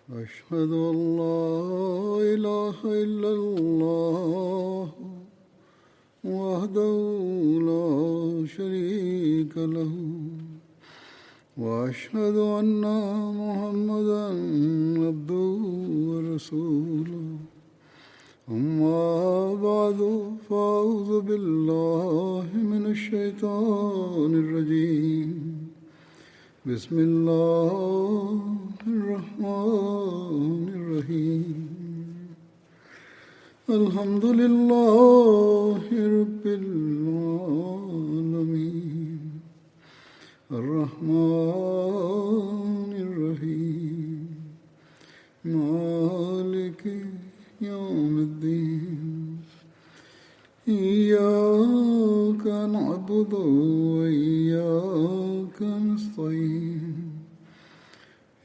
أشهد أن لا إله إلا الله وحده لا شريك له وأشهد أن محمدا عبده ورسوله أما بعد فأعوذ بالله من الشيطان الرجيم بسم الله الرحمن الرحيم الحمد لله رب العالمين الرحمن الرحيم مالك يوم الدين إياك نعبد وإياك نستعين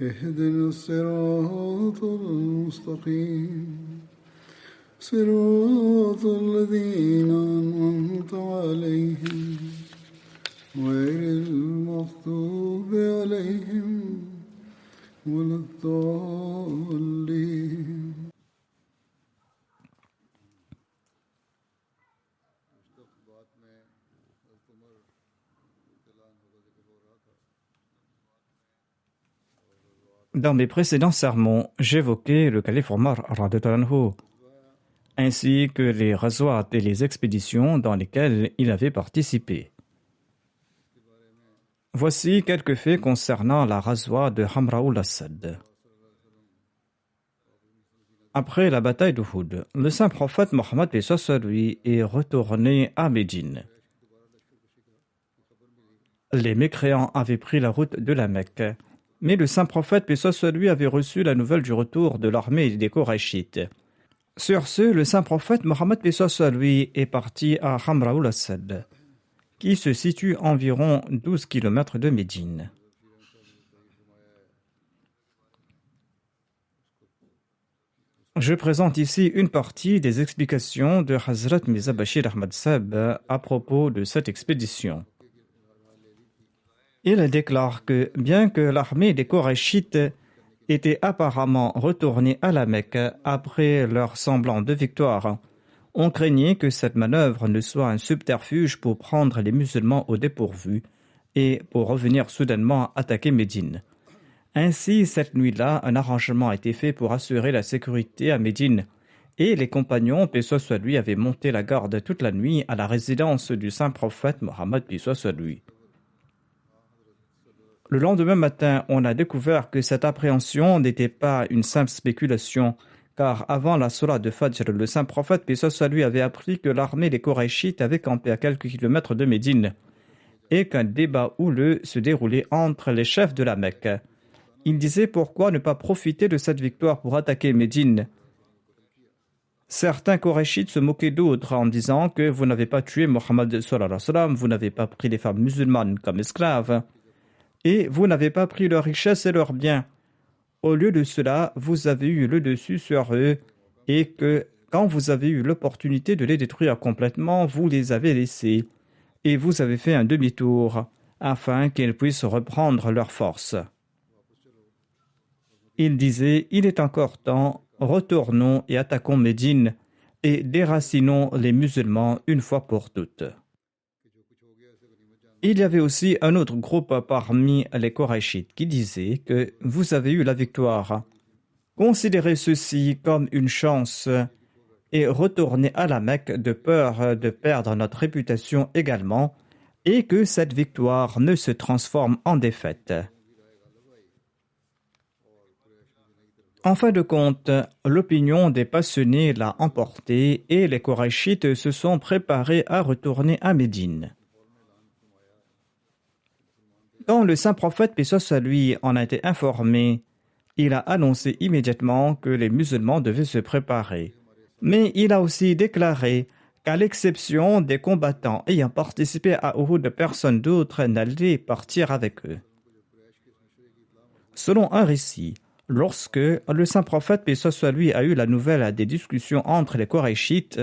اهدنا الصراط المستقيم صراط الذين أنعمت عليهم غير المغضوب عليهم ولا الضالين. Dans mes précédents sermons, j'évoquais le calife Omar radhiyallahu anhu, ainsi que les ghazwat et les expéditions dans lesquelles il avait participé. Voici quelques faits concernant la ghazwa de Hamraoul Asad. Après la bataille d'Uhud, le saint prophète Mohammed lui est retourné à Médine. Les mécréants avaient pris la route de la Mecque, mais le saint prophète lui avait reçu la nouvelle du retour de l'armée des Korachites. Sur ce, le saint prophète Mohammed lui est parti à Hamraoul Asad, qui se situe environ 12 km de Médine. Je présente ici une partie des explications de Hazrat Mirza Bashir Ahmad Sahib à propos de cette expédition. Il déclare que bien que l'armée des Korachites était apparemment retournée à la Mecque après leur semblant de victoire, on craignait que cette manœuvre ne soit un subterfuge pour prendre les musulmans au dépourvu et pour revenir soudainement attaquer Médine. Ainsi, cette nuit-là, un arrangement a été fait pour assurer la sécurité à Médine, et les compagnons, paix soit lui, avaient monté la garde toute la nuit à la résidence du saint prophète Mohammed, paix soit lui. Le lendemain matin, on a découvert que cette appréhension n'était pas une simple spéculation, car avant la sourate de Fajr, le saint prophète, paix soit lui, avait appris que l'armée des Korachites avait campé à quelques kilomètres de Médine, et qu'un débat houleux se déroulait entre les chefs de la Mecque. Il disait pourquoi ne pas profiter de cette victoire pour attaquer Médine. Certains Korachites se moquaient d'autres en disant que vous n'avez pas tué Mohammed sallallahu alayhi wa sallam, vous n'avez pas pris les femmes musulmanes comme esclaves, et vous n'avez pas pris leurs richesses et leurs biens. Au lieu de cela, vous avez eu le dessus sur eux, et que quand vous avez eu l'opportunité de les détruire complètement, vous les avez laissés, et vous avez fait un demi-tour, afin qu'ils puissent reprendre leur force. Il disait, il est encore temps, retournons et attaquons Médine, et déracinons les musulmans une fois pour toutes. Il y avait aussi un autre groupe parmi les Korachites qui disait que vous avez eu la victoire. Considérez ceci comme une chance et retournez à la Mecque de peur de perdre notre réputation également et que cette victoire ne se transforme en défaite. En fin de compte, l'opinion des passionnés l'a emporté et les Korachites se sont préparés à retourner à Médine. Quand le saint prophète, paix soit lui, en a été informé, il a annoncé immédiatement que les musulmans devaient se préparer. Mais il a aussi déclaré qu'à l'exception des combattants ayant participé à Uhud, personne d'autre n'allait partir avec eux. Selon un récit, lorsque le saint prophète, paix soit lui, a eu la nouvelle des discussions entre les Korachites,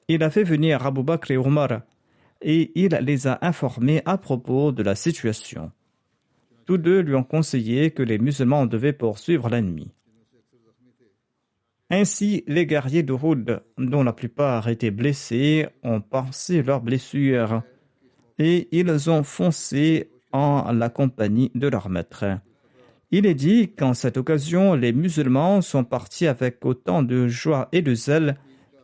il a fait venir Abu Bakr et Omar et il les a informés à propos de la situation. Tous deux lui ont conseillé que les musulmans devaient poursuivre l'ennemi. Ainsi, les guerriers d'Uhud, dont la plupart étaient blessés, ont pansé leurs blessures et ils ont foncé en la compagnie de leur maître. Il est dit qu'en cette occasion, les musulmans sont partis avec autant de joie et de zèle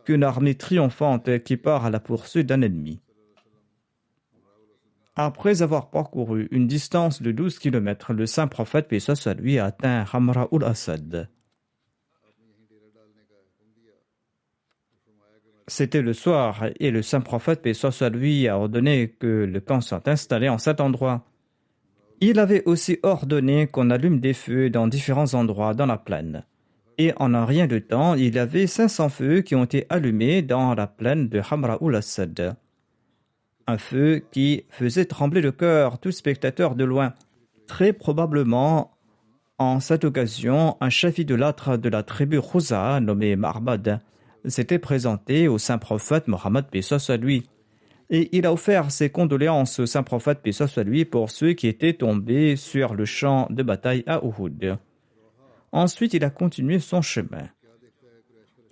qu'une armée triomphante qui part à la poursuite d'un ennemi. Après avoir parcouru une distance de 12 kilomètres, le saint prophète, paix soit sur lui, a atteint Hamra ul-Asad. C'était le soir et le saint prophète, paix soit sur lui, a ordonné que le camp soit installé en cet endroit. Il avait aussi ordonné qu'on allume des feux dans différents endroits dans la plaine. Et en un rien de temps, il y avait 500 feux qui ont été allumés dans la plaine de Hamra ul-Asad. Un feu qui faisait trembler le cœur tout spectateur de loin. Très probablement, en cette occasion, un chef idolâtre de la tribu Khuza'a, nommé Ma'bad, s'était présenté au saint prophète Mohammed paix soit lui. Et il a offert ses condoléances au saint prophète paix soit lui pour ceux qui étaient tombés sur le champ de bataille à Uhud. Ensuite, il a continué son chemin.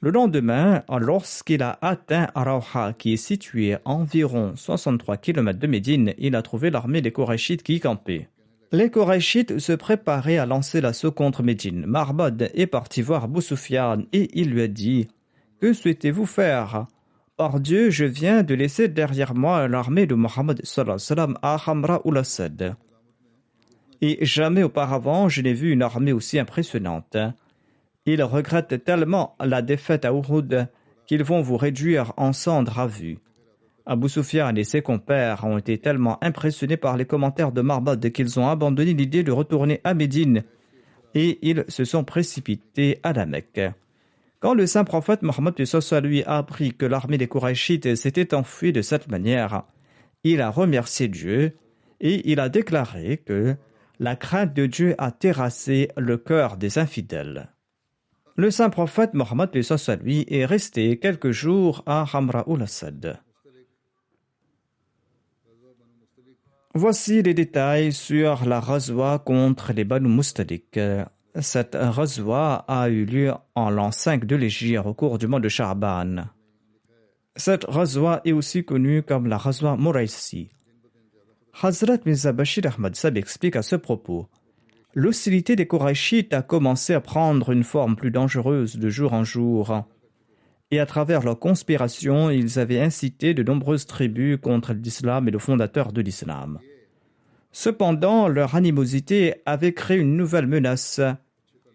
Le lendemain, lorsqu'il a atteint Rawha, qui est situé à environ 63 km de Médine, il a trouvé l'armée des Qurayshites qui campait. Les Qurayshites se préparaient à lancer l'assaut contre Médine. Ma'bad est parti voir Abu Sufyan et il lui a dit « Que souhaitez-vous faire ? Par Dieu, je viens de laisser derrière moi l'armée de Mohammed sallallahu alayhi wa sallam à Hamra ul-Asad. Et jamais auparavant je n'ai vu une armée aussi impressionnante. Ils regrettent tellement la défaite à Uhud qu'ils vont vous réduire en cendres à vue. » Abu Sufyan et ses compères ont été tellement impressionnés par les commentaires de Ma'bad qu'ils ont abandonné l'idée de retourner à Médine et ils se sont précipités à la Mecque. Quand le saint prophète Mohammed lui a appris que l'armée des Qurayshites s'était enfuie de cette manière, il a remercié Dieu et il a déclaré que la crainte de Dieu a terrassé le cœur des infidèles. Le saint prophète Mohammed lui est resté quelques jours à Hamra ul-Asad. Voici les détails sur la razwa contre les Banu Mustalik. Cette razwa a eu lieu en l'an 5 de l'Hégire au cours du mois de Sha'ban. Cette razwa est aussi connue comme la razwa Muraisi. Hazrat Mirza Bashir Ahmad Sahib explique à ce propos: l'hostilité des Qurayshites a commencé à prendre une forme plus dangereuse de jour en jour. Et à travers leur conspiration, ils avaient incité de nombreuses tribus contre l'islam et le fondateur de l'islam. Cependant, leur animosité avait créé une nouvelle menace,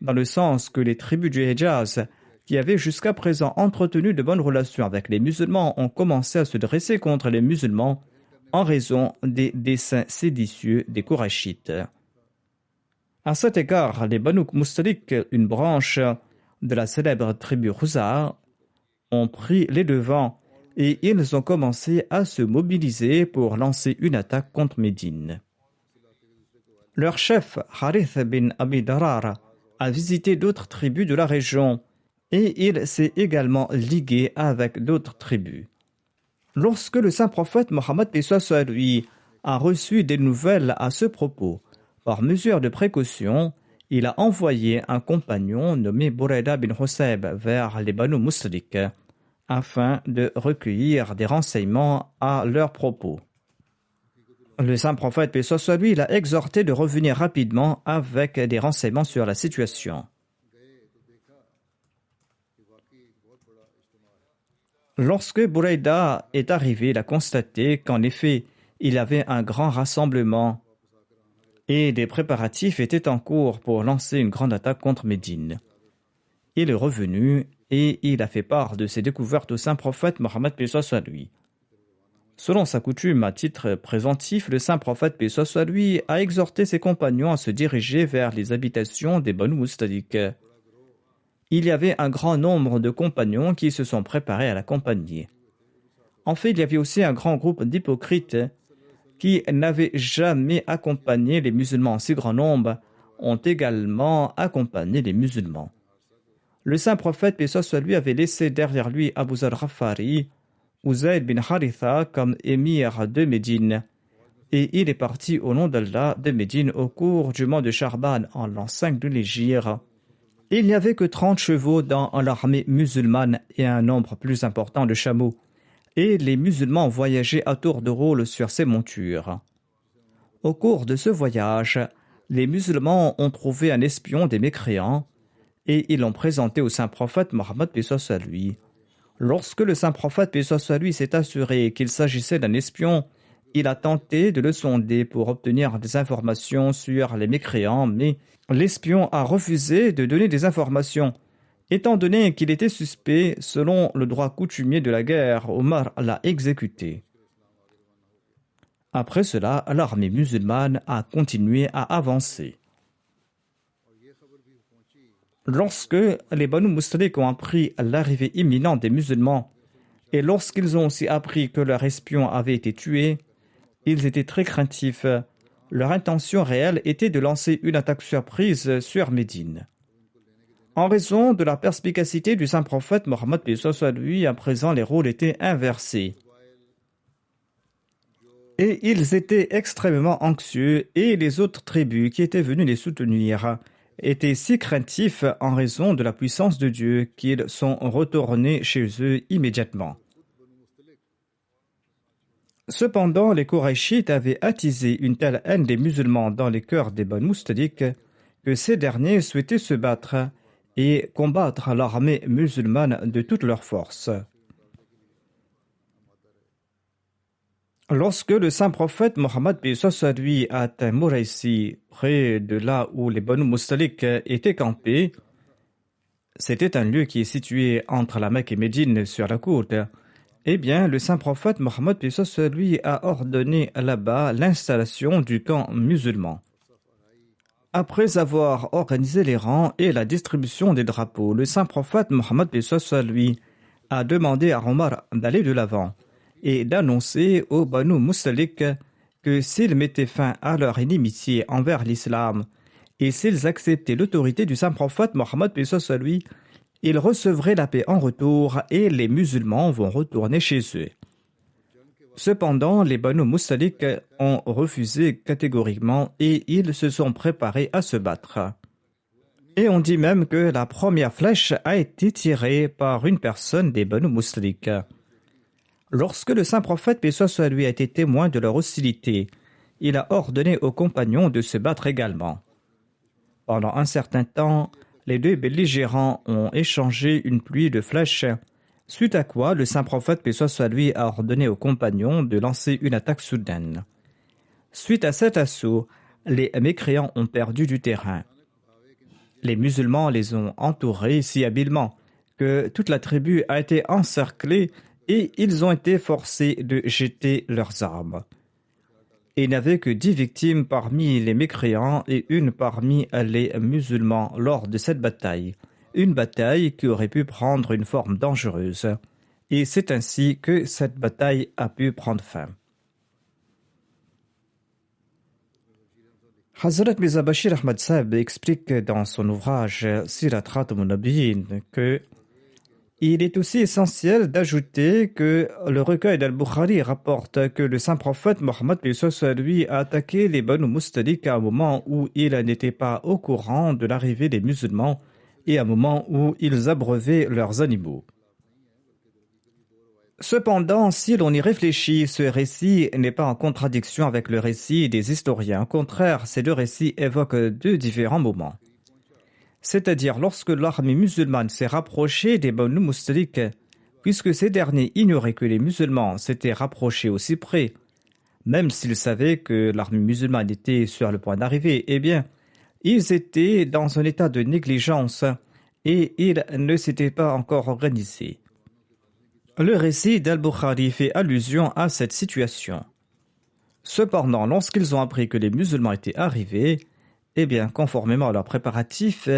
dans le sens que les tribus du Hejaz, qui avaient jusqu'à présent entretenu de bonnes relations avec les musulmans, ont commencé à se dresser contre les musulmans en raison des desseins séditieux des Qurayshites. À cet égard, les Banu Mustalik, une branche de la célèbre tribu Khuza'a, ont pris les devants et ils ont commencé à se mobiliser pour lancer une attaque contre Médine. Leur chef, Harith bin Abi Darar, a visité d'autres tribus de la région et il s'est également ligué avec d'autres tribus. Lorsque le saint prophète Mohammed lui a reçu des nouvelles à ce propos, par mesure de précaution, il a envoyé un compagnon nommé Burayda bin Husayb vers les Banu Mustalik afin de recueillir des renseignements à leur propos. Le saint prophète, paix soit sur lui, l'a exhorté de revenir rapidement avec des renseignements sur la situation. Lorsque Burayda est arrivé, il a constaté qu'en effet, il y avait un grand rassemblement et des préparatifs étaient en cours pour lancer une grande attaque contre Médine. Il est revenu et il a fait part de ses découvertes au saint prophète Mohammed paix soit lui. Selon sa coutume, à titre préventif, le saint prophète paix soit lui a exhorté ses compagnons à se diriger vers les habitations des Banu Mustalik. Il y avait un grand nombre de compagnons qui se sont préparés à l'accompagner. En fait, il y avait aussi un grand groupe d'hypocrites qui n'avaient jamais accompagné les musulmans en si grand nombre, ont également accompagné les musulmans. Le saint prophète, paix soit lui, avait laissé derrière lui Abu Zar Ghafari, Uzayd bin Haritha comme émir de Médine, et il est parti au nom d'Allah de Médine au cours du mois de Sha'ban en l'an 5 de l'Hégire, Il n'y avait que 30 chevaux dans l'armée musulmane et un nombre plus important de chameaux, et les musulmans voyageaient à tour de rôle sur ces montures. Au cours de ce voyage, les musulmans ont trouvé un espion des mécréants et ils l'ont présenté au saint prophète Mohammed paix soit lui. Lorsque le saint prophète paix soit lui s'est assuré qu'il s'agissait d'un espion, il a tenté de le sonder pour obtenir des informations sur les mécréants, mais l'espion a refusé de donner des informations. Étant donné qu'il était suspect, selon le droit coutumier de la guerre, Omar l'a exécuté. Après cela, l'armée musulmane a continué à avancer. Lorsque les Banu Mustalik ont appris l'arrivée imminente des musulmans et lorsqu'ils ont aussi appris que leur espion avait été tué, ils étaient très craintifs. Leur intention réelle était de lancer une attaque surprise sur Médine. En raison de la perspicacité du saint prophète Mohammed paix soit lui, à présent les rôles étaient inversés. Et ils étaient extrêmement anxieux et les autres tribus qui étaient venues les soutenir étaient si craintifs en raison de la puissance de Dieu qu'ils sont retournés chez eux immédiatement. Cependant, les Korachites avaient attisé une telle haine des musulmans dans les cœurs des Banu Mustalik que ces derniers souhaitaient se battre et combattre l'armée musulmane de toutes leurs forces. Lorsque le saint prophète Mohammed paix soit lui a atteint Mouraïsi, près de là où les Banu Mustalik étaient campés, c'était un lieu qui est situé entre la Mecque et Médine sur la côte. Eh bien, le saint prophète Mohammed paix soit lui a ordonné là-bas l'installation du camp musulman. Après avoir organisé les rangs et la distribution des drapeaux, le saint prophète Mohammed paix soit lui a demandé à Omar d'aller de l'avant et d'annoncer aux Banu Mustalik que s'ils mettaient fin à leur inimitié envers l'islam et s'ils acceptaient l'autorité du saint prophète Mohammed paix soit lui, ils recevraient la paix en retour et les musulmans vont retourner chez eux. Cependant, les Banu Mustalik ont refusé catégoriquement et ils se sont préparés à se battre. Et on dit même que la première flèche a été tirée par une personne des Banu Mustalik. Lorsque le saint prophète paix soit lui a été témoin de leur hostilité, il a ordonné aux compagnons de se battre également. Pendant un certain temps, les deux belligérants ont échangé une pluie de flèches, suite à quoi le saint prophète paix soit lui a ordonné aux compagnons de lancer une attaque soudaine. Suite à cet assaut, les mécréants ont perdu du terrain. Les musulmans les ont entourés si habilement que toute la tribu a été encerclée et ils ont été forcés de jeter leurs armes. Il n'y avait que 10 victimes parmi les mécréants et une parmi les musulmans lors de cette bataille. Une bataille qui aurait pu prendre une forme dangereuse. Et c'est ainsi que cette bataille a pu prendre fin. Hazrat Mirza Bashir Ahmad Sahib explique dans son ouvrage Sirat Khatamun Nabiyyin que il est aussi essentiel d'ajouter que le recueil d'Al-Bukhari rapporte que le saint prophète Mohammed paix soit lui a attaqué les Banu Mustalik à un moment où il n'était pas au courant de l'arrivée des musulmans et à un moment où ils abreuvaient leurs animaux. Cependant, si l'on y réfléchit, ce récit n'est pas en contradiction avec le récit des historiens. Au contraire, ces deux récits évoquent deux différents moments. C'est-à-dire lorsque l'armée musulmane s'est rapprochée des Banu Mustalik, puisque ces derniers ignoraient que les musulmans s'étaient rapprochés aussi près, même s'ils savaient que l'armée musulmane était sur le point d'arriver, eh bien, ils étaient dans un état de négligence et ils ne s'étaient pas encore organisés. Le récit d'Al-Bukhari fait allusion à cette situation. Cependant, lorsqu'ils ont appris que les musulmans étaient arrivés, eh bien, conformément à leurs préparatifs,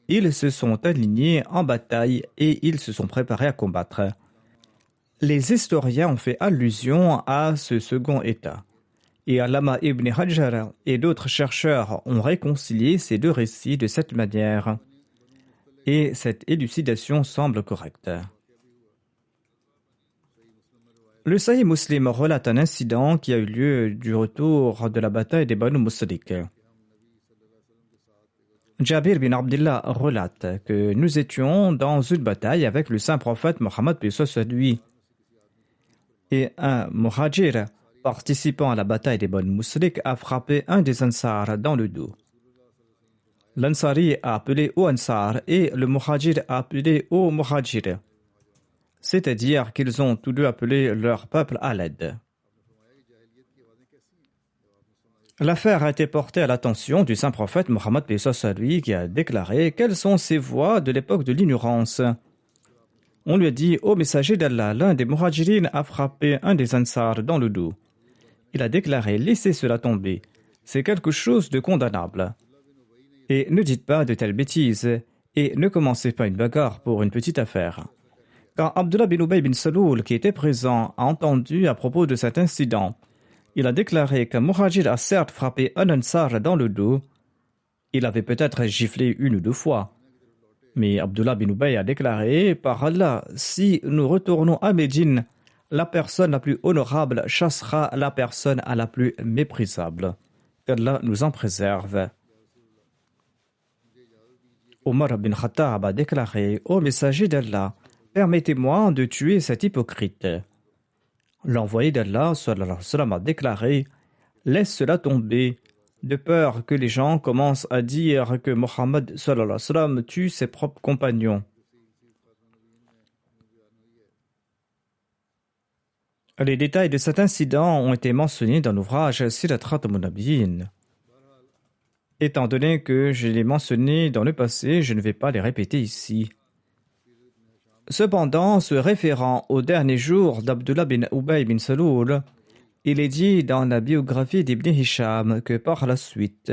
ils se sont alignés en bataille et ils se sont préparés à combattre. Les historiens ont fait allusion à ce second état. Et Allama ibn Hajar et d'autres chercheurs ont réconcilié ces deux récits de cette manière. Et cette élucidation semble correcte. Le Sahih Muslim relate un incident qui a eu lieu du retour de la bataille des Banu Mustalik. Jabir bin Abdullah relate que nous étions dans une bataille avec le saint prophète Mohammed paix soit sur lui, et un muhajir participant à la bataille des Banu Musrik a frappé un des Ansar dans le dos. L'Ansari a appelé au Ansar et le muhajir a appelé au muhajir, c'est-à-dire qu'ils ont tous deux appelé leur peuple à l'aide. L'affaire a été portée à l'attention du saint prophète Mohammed paix soit sur lui, qui a déclaré quelles sont ces voies de l'époque de l'ignorance. On lui a dit: ô messager d'Allah, l'un des muhajirines a frappé un des Ansar dans le dos. Il a déclaré: laissez cela tomber, c'est quelque chose de condamnable. Et ne dites pas de telles bêtises, et ne commencez pas une bagarre pour une petite affaire. Quand Abdullah bin Ubay bin Saloul, qui était présent, a entendu à propos de cet incident, il a déclaré qu'un muhajir a certes frappé un Ansar dans le dos. Il avait peut-être giflé une ou deux fois. Mais Abdullah bin Ubay a déclaré: par Allah, si nous retournons à Médine, la personne la plus honorable chassera la personne à la plus méprisable. Qu'Allah nous en préserve. Omar bin Khattab a déclaré: ô messager d'Allah, permettez-moi de tuer cet hypocrite. L'envoyé d'Allah sallallahu alayhi wa sallam a déclaré: laisse cela tomber, de peur que les gens commencent à dire que Mohammed sallallahu alayhi wa sallam tue ses propres compagnons. Les détails de cet incident ont été mentionnés dans l'ouvrage Sirat Khatamun Nabiyyin. Étant donné que je l'ai mentionné dans le passé, je ne vais pas les répéter ici. Cependant, se référant au dernier jour d'Abdullah bin Ubay bin Saloul, il est dit dans la biographie d'Ibn Hisham que par la suite,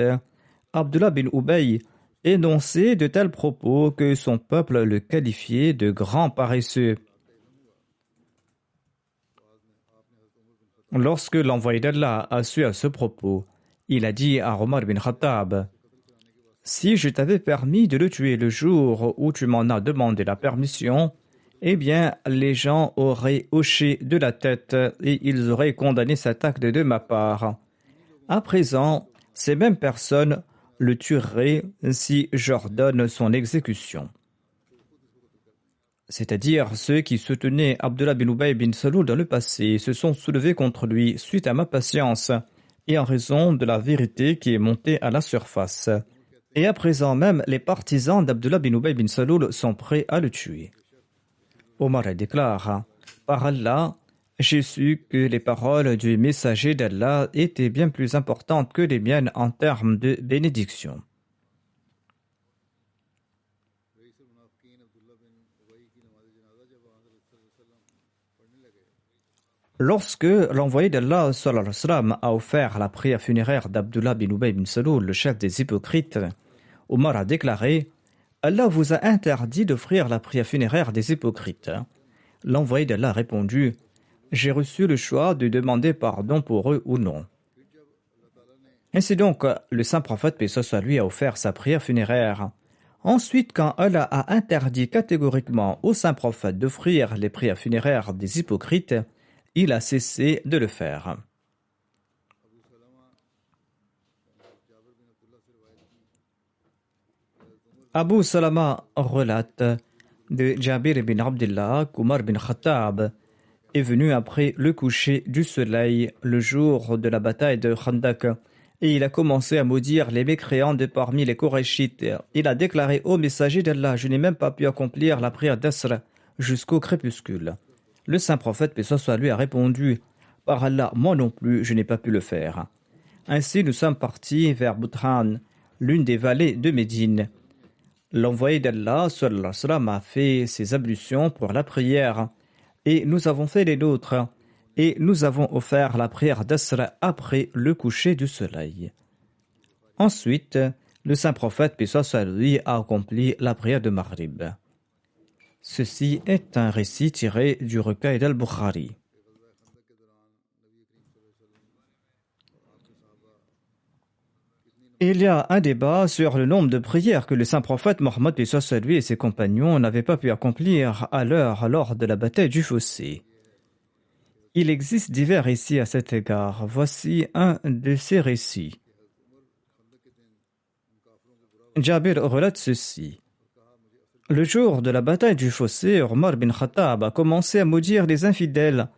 Abdullah bin Ubay énonçait de tels propos que son peuple le qualifiait de grand paresseux. Lorsque l'envoyé d'Allah a su à ce propos, il a dit à Omar bin Khattab: si je t'avais permis de le tuer le jour où tu m'en as demandé la permission, eh bien, les gens auraient hoché de la tête et ils auraient condamné cet acte de ma part. À présent, ces mêmes personnes le tueraient si j'ordonne son exécution. C'est-à-dire ceux qui soutenaient Abdullah bin Ubay bin Saloul dans le passé se sont soulevés contre lui suite à ma patience et en raison de la vérité qui est montée à la surface. Et à présent même, les partisans d'Abdullah bin Ubay bin Saloul sont prêts à le tuer. Omar déclare: par Allah, j'ai su que les paroles du messager d'Allah étaient bien plus importantes que les miennes en termes de bénédiction. Lorsque l'envoyé d'Allah sallallahu alayhi wa sallam a offert la prière funéraire d'Abdullah bin Ubay bin Saloul, le chef des hypocrites, Omar a déclaré: Allah vous a interdit d'offrir la prière funéraire des hypocrites. L'envoyé d'Allah a répondu: j'ai reçu le choix de demander pardon pour eux ou non. Ainsi donc, le saint prophète paix soit sur lui a offert sa prière funéraire. Ensuite, quand Allah a interdit catégoriquement au saint prophète d'offrir les prières funéraires des hypocrites, il a cessé de le faire. Abu Salama relate de Jabir bin Abdullah qu'Omar bin Khattab est venu après le coucher du soleil le jour de la bataille de Khandak et il a commencé à maudire les mécréants de parmi les Qurayshites. Il a déclaré: ô messager d'Allah, je n'ai même pas pu accomplir la prière d'Asr jusqu'au crépuscule. Le saint prophète paix soit sur lui a répondu: par Allah, moi non plus, je n'ai pas pu le faire. Ainsi, nous sommes partis vers Boutran, l'une des vallées de Médine. L'envoyé d'Allah sallallahu alayhi wa sallam a fait ses ablutions pour la prière et nous avons fait les nôtres et nous avons offert la prière d'Asr après le coucher du soleil. Ensuite, le saint prophète paix soit sur lui a accompli la prière de Maghrib. Ceci est un récit tiré du recueil d'Al-Bukhari. Il y a un débat sur le nombre de prières que le saint prophète Mohammed paix soit sur lui et ses compagnons n'avaient pas pu accomplir à l'heure lors de la bataille du fossé. Il existe divers récits à cet égard. Voici un de ces récits. Jabir relate ceci. Le jour de la bataille du fossé, Omar bin Khattab a commencé à maudire les infidèles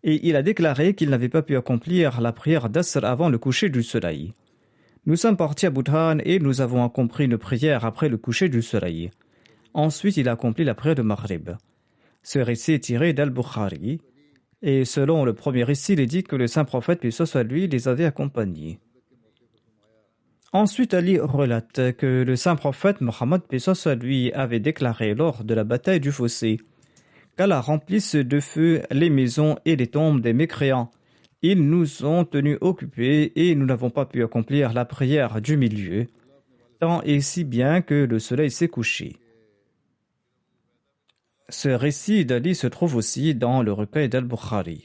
et il a déclaré qu'il n'avait pas pu accomplir la prière d'Asr avant le coucher du soleil. Nous sommes partis à Budhan et nous avons accompli une prière après le coucher du soleil. Ensuite, il a accompli la prière de Maghrib. Ce récit est tiré d'Al-Bukhari et selon le premier récit, il est dit que le saint prophète, paix soit lui, les avait accompagnés. Ensuite, Ali relate que le saint prophète Mohammed, paix soit lui, avait déclaré lors de la bataille du fossé qu'Allah remplisse de feu les maisons et les tombes des mécréants. Ils nous ont tenus occupés et nous n'avons pas pu accomplir la prière du milieu, tant et si bien que le soleil s'est couché. Ce récit d'Ali se trouve aussi dans le recueil d'Al-Bukhari.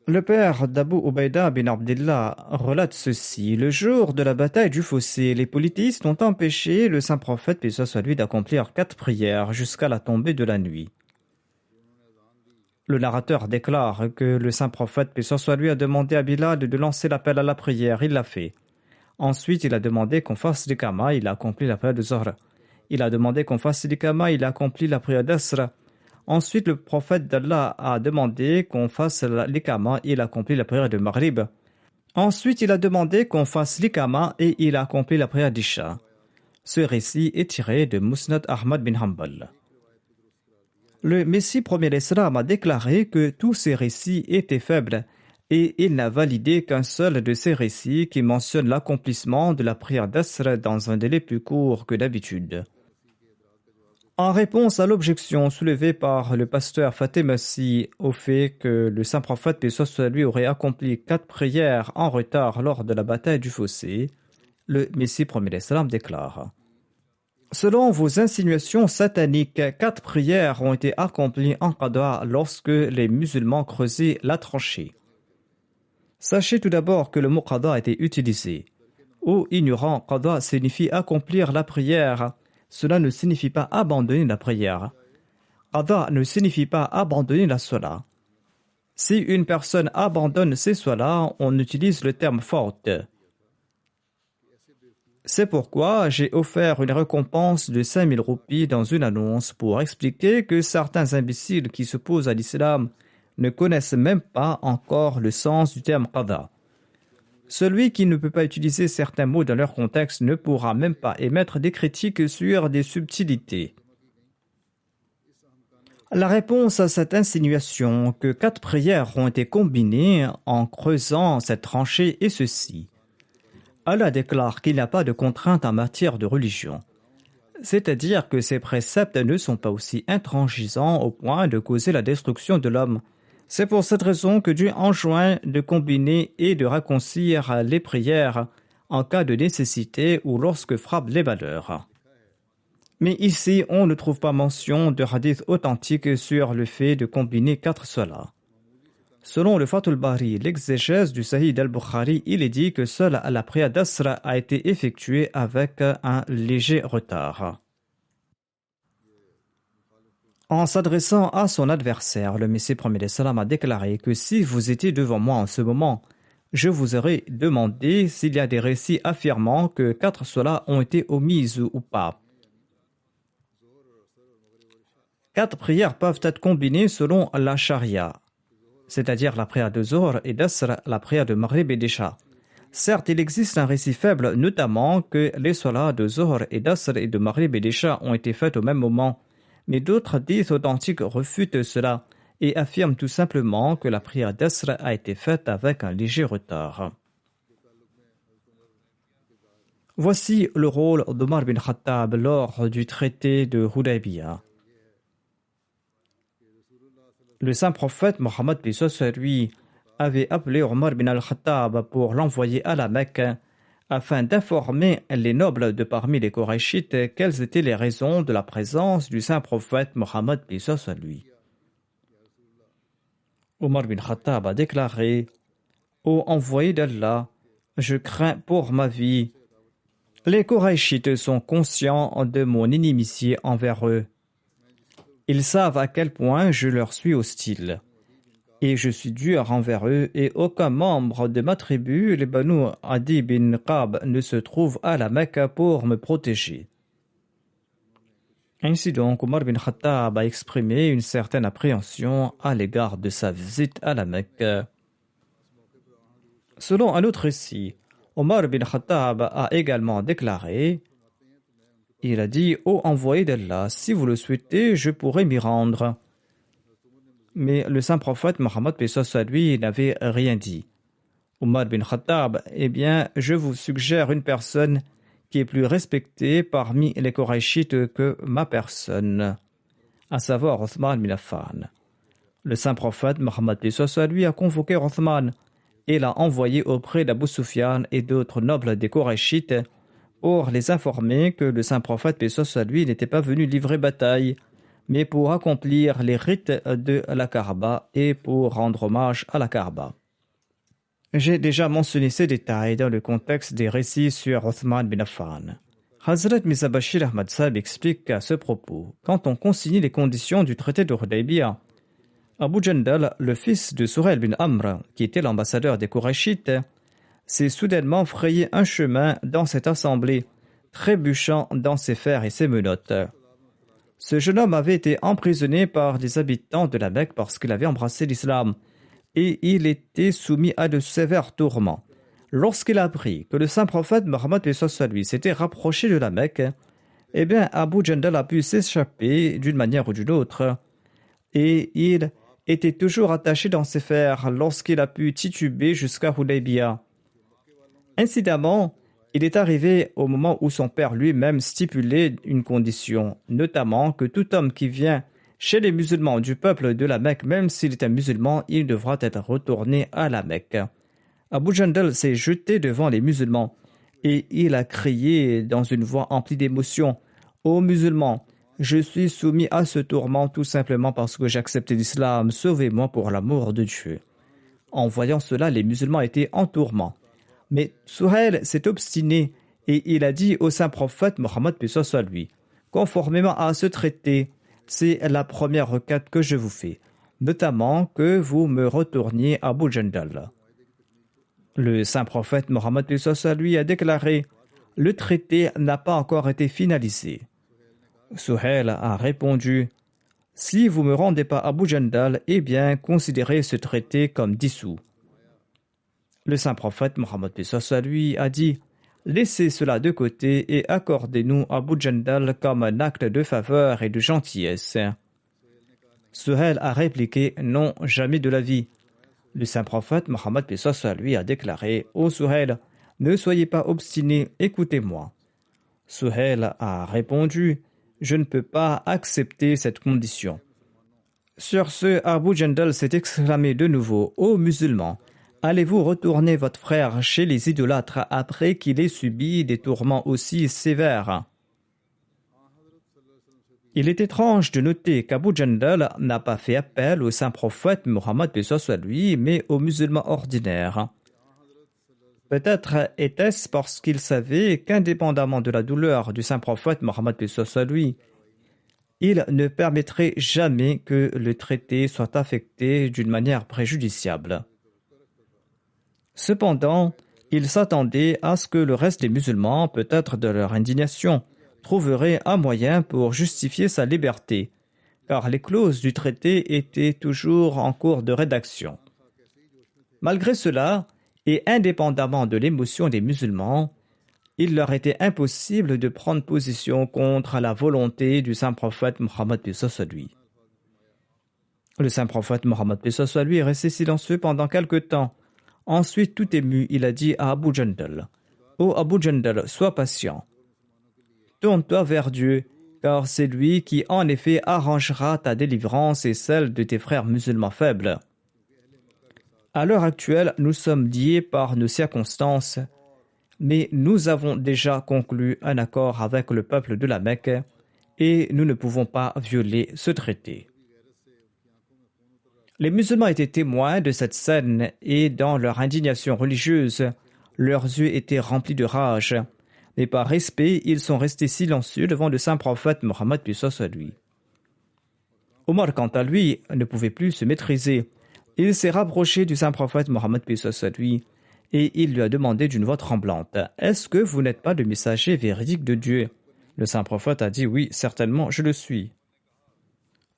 Le père d'Abu Ubaïda bin Abdillah relate ceci. Le jour de la bataille du fossé, les politistes ont empêché le saint prophète, paix soit lui, d'accomplir 4 prières jusqu'à la tombée de la nuit. Le narrateur déclare que le saint prophète, paix soit lui, a demandé à Bilal de lancer l'appel à la prière. Il l'a fait. Ensuite, il a demandé qu'on fasse l'Iqama. Il a accompli la prière de Zohr. Il a demandé qu'on fasse l'Iqama. Il a accompli la prière d'Asr. Ensuite, le prophète d'Allah a demandé qu'on fasse l'Iqama. Il a accompli la prière de Maghrib. Ensuite, il a demandé qu'on fasse l'Iqama et il a accompli la prière d'Isha. Ce récit est tiré de Musnad Ahmad bin Hanbal. Le Messie premier d'Islam a déclaré que tous ces récits étaient faibles et il n'a validé qu'un seul de ces récits qui mentionne l'accomplissement de la prière d'Asr dans un délai plus court que d'habitude. En réponse à l'objection soulevée par le pasteur Fatemassi au fait que le saint prophète, paix soit lui, aurait accompli 4 prières en retard lors de la bataille du fossé, le Messie premier d'Islam déclare: selon vos insinuations sataniques, 4 prières ont été accomplies en qada lorsque les musulmans creusaient la tranchée. Sachez tout d'abord que le mot qada a été utilisé. Ô ignorant, qada signifie accomplir la prière. Cela ne signifie pas abandonner la prière. Qada ne signifie pas abandonner la salat. Si une personne abandonne ses salats, on utilise le terme faute. C'est pourquoi j'ai offert une récompense de 5000 roupies dans une annonce pour expliquer que certains imbéciles qui s'opposent à l'islam ne connaissent même pas encore le sens du terme qada. Celui qui ne peut pas utiliser certains mots dans leur contexte ne pourra même pas émettre des critiques sur des subtilités. La réponse à cette insinuation que 4 prières ont été combinées en creusant cette tranchée est ceci. Allah déclare qu'il n'y a pas de contrainte en matière de religion. C'est-à-dire que ces préceptes ne sont pas aussi intransigeants au point de causer la destruction de l'homme. C'est pour cette raison que Dieu enjoint de combiner et de raccourcir les prières en cas de nécessité ou lorsque frappent les malheurs. Mais ici, on ne trouve pas mention de hadith authentique sur le fait de combiner 4 salats. Selon le Fathul Bari, l'exégèse du Sahih al-Bukhari, il est dit que seule la prière d'Asr a été effectuée avec un léger retard. En s'adressant à son adversaire, le Messie premier d'Islam a déclaré que si vous étiez devant moi en ce moment, je vous aurais demandé s'il y a des récits affirmant que 4 salats ont été omises ou pas. 4 prières peuvent être combinées selon la charia, c'est-à-dire la prière de Zohr et d'Asr, la prière de Maghrib et d'Isha. Certes, il existe un récit faible, notamment que les salats de Zohr et d'Asr et de Maghrib et d'Isha ont été faites au même moment, mais d'autres hadiths authentiques refutent cela et affirment tout simplement que la prière d'Asr a été faite avec un léger retard. Voici le rôle d'Omar bin Khattab lors du traité de Hudaybiyah. Le saint prophète Mohammed lui avait appelé Omar bin al-Khattab pour l'envoyer à la Mecque afin d'informer les nobles de parmi les Korachites quelles étaient les raisons de la présence du saint prophète Mohammed lui. Omar bin Khattab a déclaré: ô envoyé d'Allah, je crains pour ma vie. Les Korachites sont conscients de mon inimitié envers eux. Ils savent à quel point je leur suis hostile. et je suis dur envers eux, et aucun membre de ma tribu, les Banu Adi bin Qab, ne se trouve à la Mecque pour me protéger. Ainsi donc, Omar bin Khattab a exprimé une certaine appréhension à l'égard de sa visite à la Mecque. Selon un autre récit, Omar bin Khattab a également déclaré, il a dit, ô envoyé d'Allah, si vous le souhaitez, je pourrais m'y rendre. Mais le saint prophète Mohammed lui n'avait rien dit. Omar bin Khattab, eh bien, je vous suggère une personne qui est plus respectée parmi les Koraïchites que ma personne, à savoir Othman bin Affan. Le saint prophète Mohammed lui a convoqué Othman et l'a envoyé auprès d'Abu Sufyan et d'autres nobles des Koraïchites pour les informer que le saint prophète lui n'était pas venu livrer bataille, mais pour accomplir les rites de la Kaaba et pour rendre hommage à la Kaaba. J'ai déjà mentionné ces détails dans le contexte des récits sur Othman bin Affan. Hazrat Mirza Bashir Ahmad Sahib explique à ce propos, quand on consigne les conditions du traité de Hudaybiyah, Abu Jandal, le fils de Suhail bin Amr, qui était l'ambassadeur des Korachites, s'est soudainement frayé un chemin dans cette assemblée, trébuchant dans ses fers et ses menottes. Ce jeune homme avait été emprisonné par des habitants de la Mecque parce qu'il avait embrassé l'islam, et il était soumis à de sévères tourments. Lorsqu'il a appris que le saint prophète Mohammed lui s'était rapproché de la Mecque, eh bien Abu Jandal a pu s'échapper d'une manière ou d'une autre, et il était toujours attaché dans ses fers lorsqu'il a pu tituber jusqu'à Hudaybiyah. Incidemment, il est arrivé au moment où son père lui-même stipulait une condition, notamment que tout homme qui vient chez les musulmans du peuple de la Mecque, même s'il est un musulman, il devra être retourné à la Mecque. Abu Jandal s'est jeté devant les musulmans et il a crié dans une voix emplie d'émotion, « Ô musulmans, je suis soumis à ce tourment tout simplement parce que j'ai accepté l'islam, sauvez-moi pour l'amour de Dieu. » En voyant cela, les musulmans étaient en tourment. Mais Suhail s'est obstiné et il a dit au saint prophète Mohammed lui, conformément à ce traité, c'est la première requête que je vous fais, notamment que vous me retourniez à Abu Jandal. Le saint prophète Mohammed lui a déclaré, le traité n'a pas encore été finalisé. Suhail a répondu, si vous me rendez pas à Abu Jandal, eh bien considérez ce traité comme dissous. Le saint prophète Mohammed lui a dit, laissez cela de côté et accordez-nous Abu Jandal comme un acte de faveur et de gentillesse. Suhail a répliqué, non, jamais de la vie. Le saint prophète Mohammed lui a déclaré, ô Suhail, ne soyez pas obstiné, écoutez-moi. Suhail a répondu, je ne peux pas accepter cette condition. Sur ce, Abu Jandal s'est exclamé de nouveau, ô musulmans, allez-vous retourner votre frère chez les idolâtres après qu'il ait subi des tourments aussi sévères? Il est étrange de noter qu'Abu Jandal n'a pas fait appel au saint prophète Mohammed lui, mais aux musulmans ordinaires. Peut-être était-ce parce qu'il savait qu'indépendamment de la douleur du saint prophète Mohammed lui, il ne permettrait jamais que le traité soit affecté d'une manière préjudiciable. Cependant, il s'attendait à ce que le reste des musulmans, peut-être de leur indignation, trouverait un moyen pour justifier sa liberté, car les clauses du traité étaient toujours en cours de rédaction. Malgré cela, et indépendamment de l'émotion des musulmans, il leur était impossible de prendre position contre la volonté du saint prophète Mohammed lui. Le saint prophète Mohammed lui est resté silencieux pendant quelque temps. Ensuite, tout ému, il a dit à Abu Jandal, « Ô Abu Jandal, sois patient. Tourne-toi vers Dieu, car c'est lui qui en effet arrangera ta délivrance et celle de tes frères musulmans faibles. À l'heure actuelle, nous sommes liés par nos circonstances, mais nous avons déjà conclu un accord avec le peuple de la Mecque et nous ne pouvons pas violer ce traité. » Les musulmans étaient témoins de cette scène et dans leur indignation religieuse, leurs yeux étaient remplis de rage. Mais par respect, ils sont restés silencieux devant le saint prophète Mohammed lui. Omar, quant à lui, ne pouvait plus se maîtriser. Il s'est rapproché du saint prophète Mohammed lui et il lui a demandé d'une voix tremblante: Est-ce que vous n'êtes pas le messager véridique de Dieu? Le saint prophète a dit: Oui, certainement, je le suis.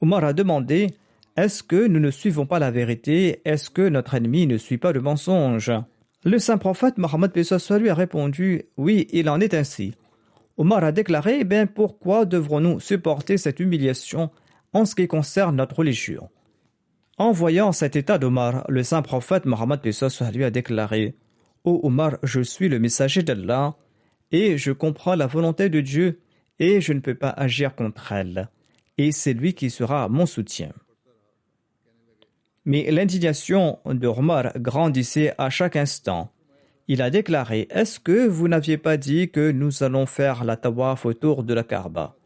Omar a demandé: Est-ce que nous ne suivons pas la vérité? Est-ce que notre ennemi ne suit pas le mensonge? Le saint prophète Mohammed lui a répondu: Oui, il en est ainsi. Omar a déclaré: pourquoi devrons-nous supporter cette humiliation en ce qui concerne notre religion? En voyant cet état d'Omar, le saint prophète Mohammed lui a déclaré: Ô Omar, je suis le messager d'Allah et je comprends la volonté de Dieu et je ne peux pas agir contre elle. Et c'est lui qui sera mon soutien. Mais l'indignation de Omar grandissait à chaque instant. Il a déclaré: Est-ce que vous n'aviez pas dit que nous allons faire la tawaf autour de la Kaaba?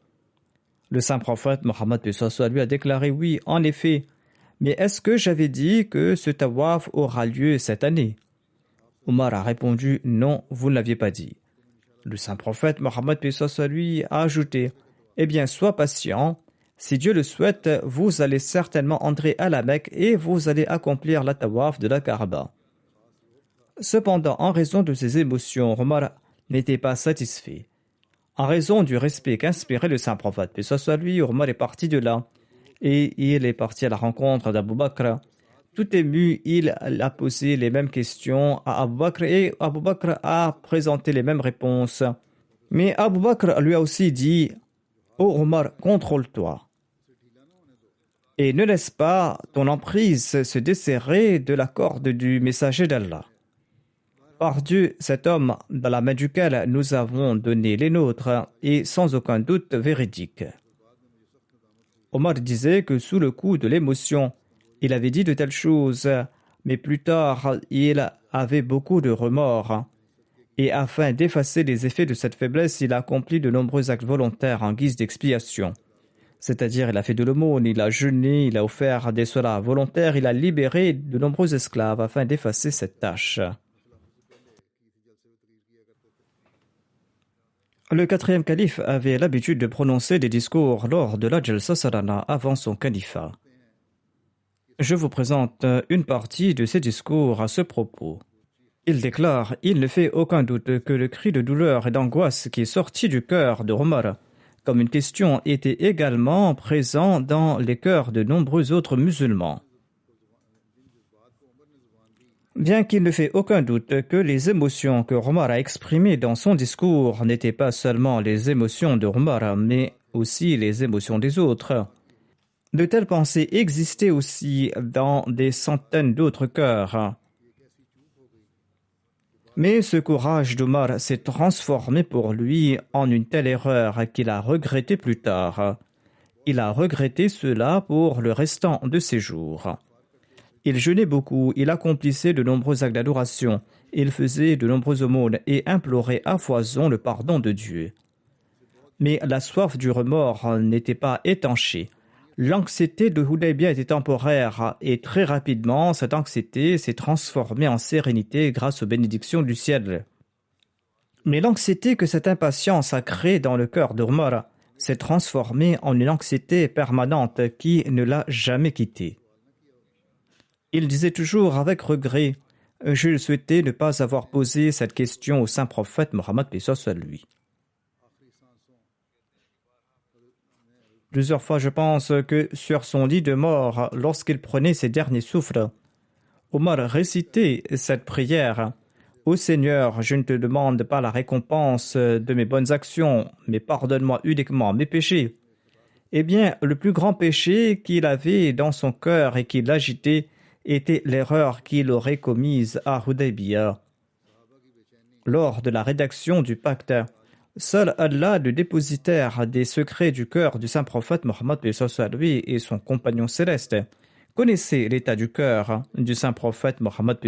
Le saint prophète Mohammed lui a déclaré: Oui, en effet. Mais est-ce que j'avais dit que ce tawaf aura lieu cette année? Omar a répondu: Non, vous ne l'aviez pas dit. Le saint prophète Mohammed lui a ajouté: sois patient. Si Dieu le souhaite, vous allez certainement entrer à la Mecque et vous allez accomplir la tawaf de la Kaaba. Cependant, en raison de ses émotions, Omar n'était pas satisfait. En raison du respect qu'inspirait le saint prophète, Omar est parti de là et il est parti à la rencontre d'Abu Bakr. Tout ému, il a posé les mêmes questions à Abu Bakr et Abu Bakr a présenté les mêmes réponses. Mais Abu Bakr lui a aussi dit: Ô Omar, contrôle-toi et ne laisse pas ton emprise se desserrer de la corde du messager d'Allah. Par Dieu, cet homme dans la main duquel nous avons donné les nôtres est sans aucun doute véridique. Omar disait que sous le coup de l'émotion, il avait dit de telles choses, mais plus tard, il avait beaucoup de remords. Et afin d'effacer les effets de cette faiblesse, il a accompli de nombreux actes volontaires en guise d'expiation. C'est-à-dire, il a fait de l'aumône, il a jeûné, il a offert des solats volontaires, il a libéré de nombreux esclaves afin d'effacer cette tâche. Le quatrième calife avait l'habitude de prononcer des discours lors de la Jalsa Salana avant son califat. Je vous présente une partie de ses discours à ce propos. Il déclare: Il ne fait aucun doute que le cri de douleur et d'angoisse qui est sorti du cœur de Omar comme une question était également présent dans les cœurs de nombreux autres musulmans. Bien qu'il ne fait aucun doute que les émotions que Omar a exprimées dans son discours n'étaient pas seulement les émotions de Omar, mais aussi les émotions des autres. De telles pensées existaient aussi dans des centaines d'autres cœurs. Mais ce courage d'Omar s'est transformé pour lui en une telle erreur qu'il a regretté plus tard. Il a regretté cela pour le restant de ses jours. Il jeûnait beaucoup, il accomplissait de nombreux actes d'adoration, il faisait de nombreuses aumônes et implorait à foison le pardon de Dieu. Mais la soif du remords n'était pas étanchée. L'anxiété de Hudaybiyah était temporaire et très rapidement, cette anxiété s'est transformée en sérénité grâce aux bénédictions du ciel. Mais l'anxiété que cette impatience a créée dans le cœur d'Omar s'est transformée en une anxiété permanente qui ne l'a jamais quitté. Il disait toujours avec regret: je souhaitais ne pas avoir posé cette question au saint prophète Mohammed lui. Plusieurs fois, je pense que sur son lit de mort, lorsqu'il prenait ses derniers souffles, Omar récitait cette prière: Ô Seigneur, je ne te demande pas la récompense de mes bonnes actions, mais pardonne-moi uniquement mes péchés. Le plus grand péché qu'il avait dans son cœur et qui l'agitait était l'erreur qu'il aurait commise à Hudaybiyah. Lors de la rédaction du pacte, seul Allah, le dépositaire des secrets du cœur du saint prophète Mohammed et son compagnon céleste, connaissaient l'état du cœur du saint prophète Mohammed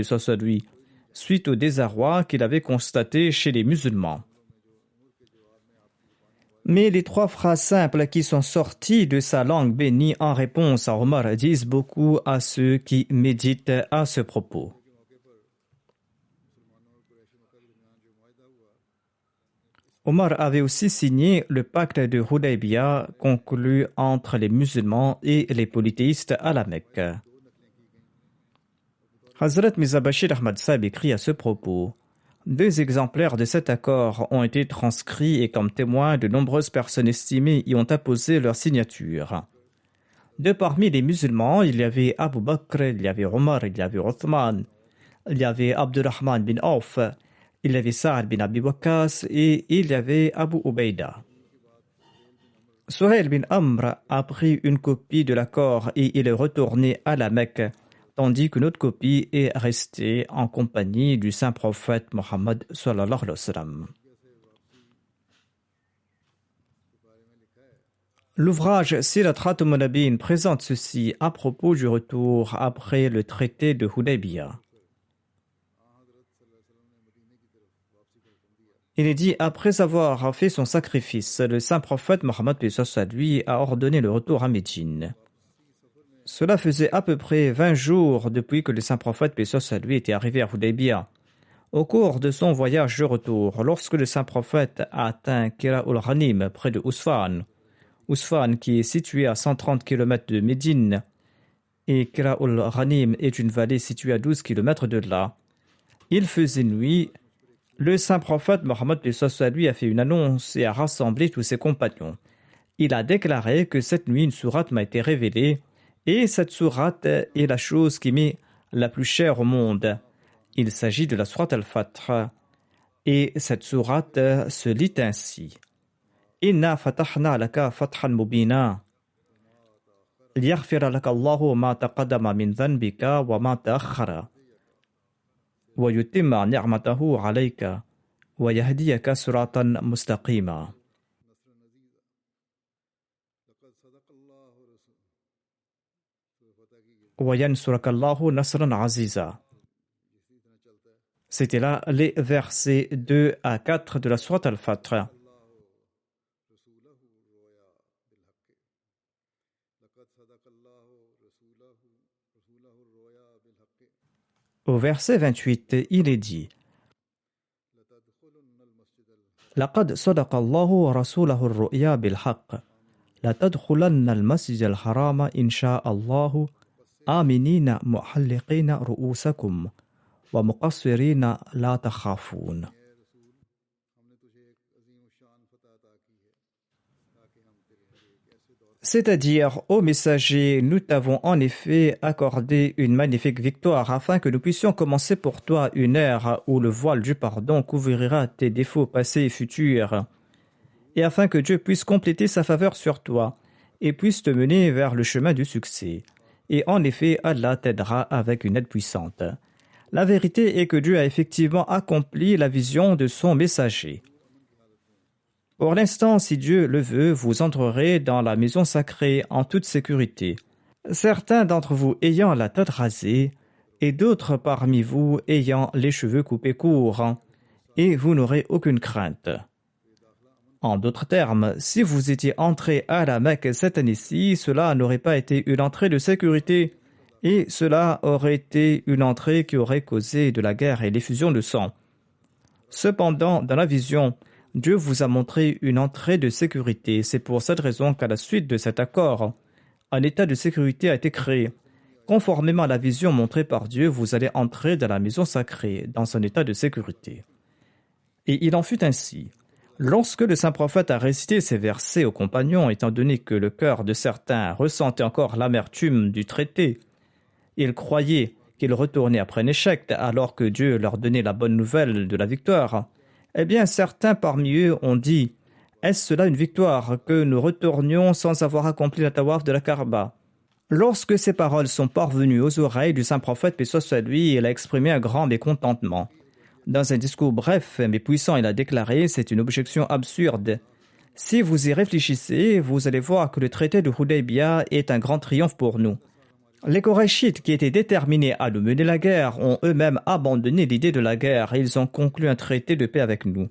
suite au désarroi qu'il avait constaté chez les musulmans. Mais les 3 phrases simples qui sont sorties de sa langue bénie en réponse à Omar disent beaucoup à ceux qui méditent à ce propos. Omar avait aussi signé le pacte de Hudaybiyah conclu entre les musulmans et les polythéistes à la Mecque. Hazrat Mirza Bashir Ahmad Sahib écrit à ce propos: 2 exemplaires de cet accord ont été transcrits et comme témoins, de nombreuses personnes estimées y ont apposé leur signature. De parmi les musulmans, il y avait Abu Bakr, il y avait Omar, il y avait Othman, il y avait Abdurrahman bin Auf, il y avait Sa'ad bin Abi Waqqas et il y avait Abu Ubaida. Suhail bin Amr a pris une copie de l'accord et il est retourné à la Mecque, tandis qu'une autre copie est restée en compagnie du saint prophète Mohammed sallallahu alayhi wa sallam. L'ouvrage Sirat Khatam an-Nabiyyin présente ceci à propos du retour après le traité de Hudaybiyah. Il est dit: après avoir fait son sacrifice, le saint prophète Mohammed lui a ordonné le retour à Médine. Cela faisait à peu près 20 jours depuis que le saint prophète lui était arrivé à Hudaybiyah. Au cours de son voyage de retour, lorsque le saint prophète a atteint Kira ul-Ghanim près de Usfan qui est situé à 130 km de Médine, et Kira ul-Ghanim est une vallée située à 12 km de là, il faisait nuit. Le saint prophète Mohammed lui a fait une annonce et a rassemblé tous ses compagnons. Il a déclaré que cette nuit une sourate m'a été révélée et cette sourate est la chose qui m'est la plus chère au monde. Il s'agit de la sourate Al-Fath et cette sourate se lit ainsi: Inna fatahna laka fathan mubina liyaghfira laka Allahu ma taqaddama min dhanbika wa ma ta'akhkhara ويتم نعمته عليك ويهديك صراطا مستقيما. وينصرك الله نصرا عزيزا. C'était là les versets 2 à 4 de la sourate Al-Fath. Au verset 28, il est dit: لقد صدق الله رسوله الرؤيا بالحق لتدخلن المسجد الحرام إن شاء الله آمنين محلقين رؤوسكم ومقصرين لا تخافون. C'est-à-dire, ô messager, nous t'avons en effet accordé une magnifique victoire afin que nous puissions commencer pour toi une ère où le voile du pardon couvrira tes défauts passés et futurs, et afin que Dieu puisse compléter sa faveur sur toi et puisse te mener vers le chemin du succès. Et en effet, Allah t'aidera avec une aide puissante. La vérité est que Dieu a effectivement accompli la vision de son messager. Pour l'instant, si Dieu le veut, vous entrerez dans la maison sacrée en toute sécurité. Certains d'entre vous ayant la tête rasée, et d'autres parmi vous ayant les cheveux coupés courts, et vous n'aurez aucune crainte. En d'autres termes, si vous étiez entré à la Mecque cette année-ci, cela n'aurait pas été une entrée de sécurité, et cela aurait été une entrée qui aurait causé de la guerre et l'effusion de sang. Cependant, dans la vision, Dieu vous a montré une entrée de sécurité. C'est pour cette raison qu'à la suite de cet accord, un état de sécurité a été créé. Conformément à la vision montrée par Dieu, vous allez entrer dans la maison sacrée, dans un état de sécurité. Et il en fut ainsi. Lorsque le saint prophète a récité ces versets aux compagnons, étant donné que le cœur de certains ressentait encore l'amertume du traité, ils croyaient qu'ils retournaient après un échec alors que Dieu leur donnait la bonne nouvelle de la victoire. Eh bien, certains parmi eux ont dit: est-ce cela une victoire que nous retournions sans avoir accompli la tawaf de la Kaaba? Lorsque ces paroles sont parvenues aux oreilles du saint prophète, paix soit lui, il a exprimé un grand mécontentement. Dans un discours bref mais puissant, il a déclaré: c'est une objection absurde. Si vous y réfléchissez, vous allez voir que le traité de Hudaybiyah est un grand triomphe pour nous. Les Korachites, qui étaient déterminés à nous mener la guerre, ont eux-mêmes abandonné l'idée de la guerre et ils ont conclu un traité de paix avec nous.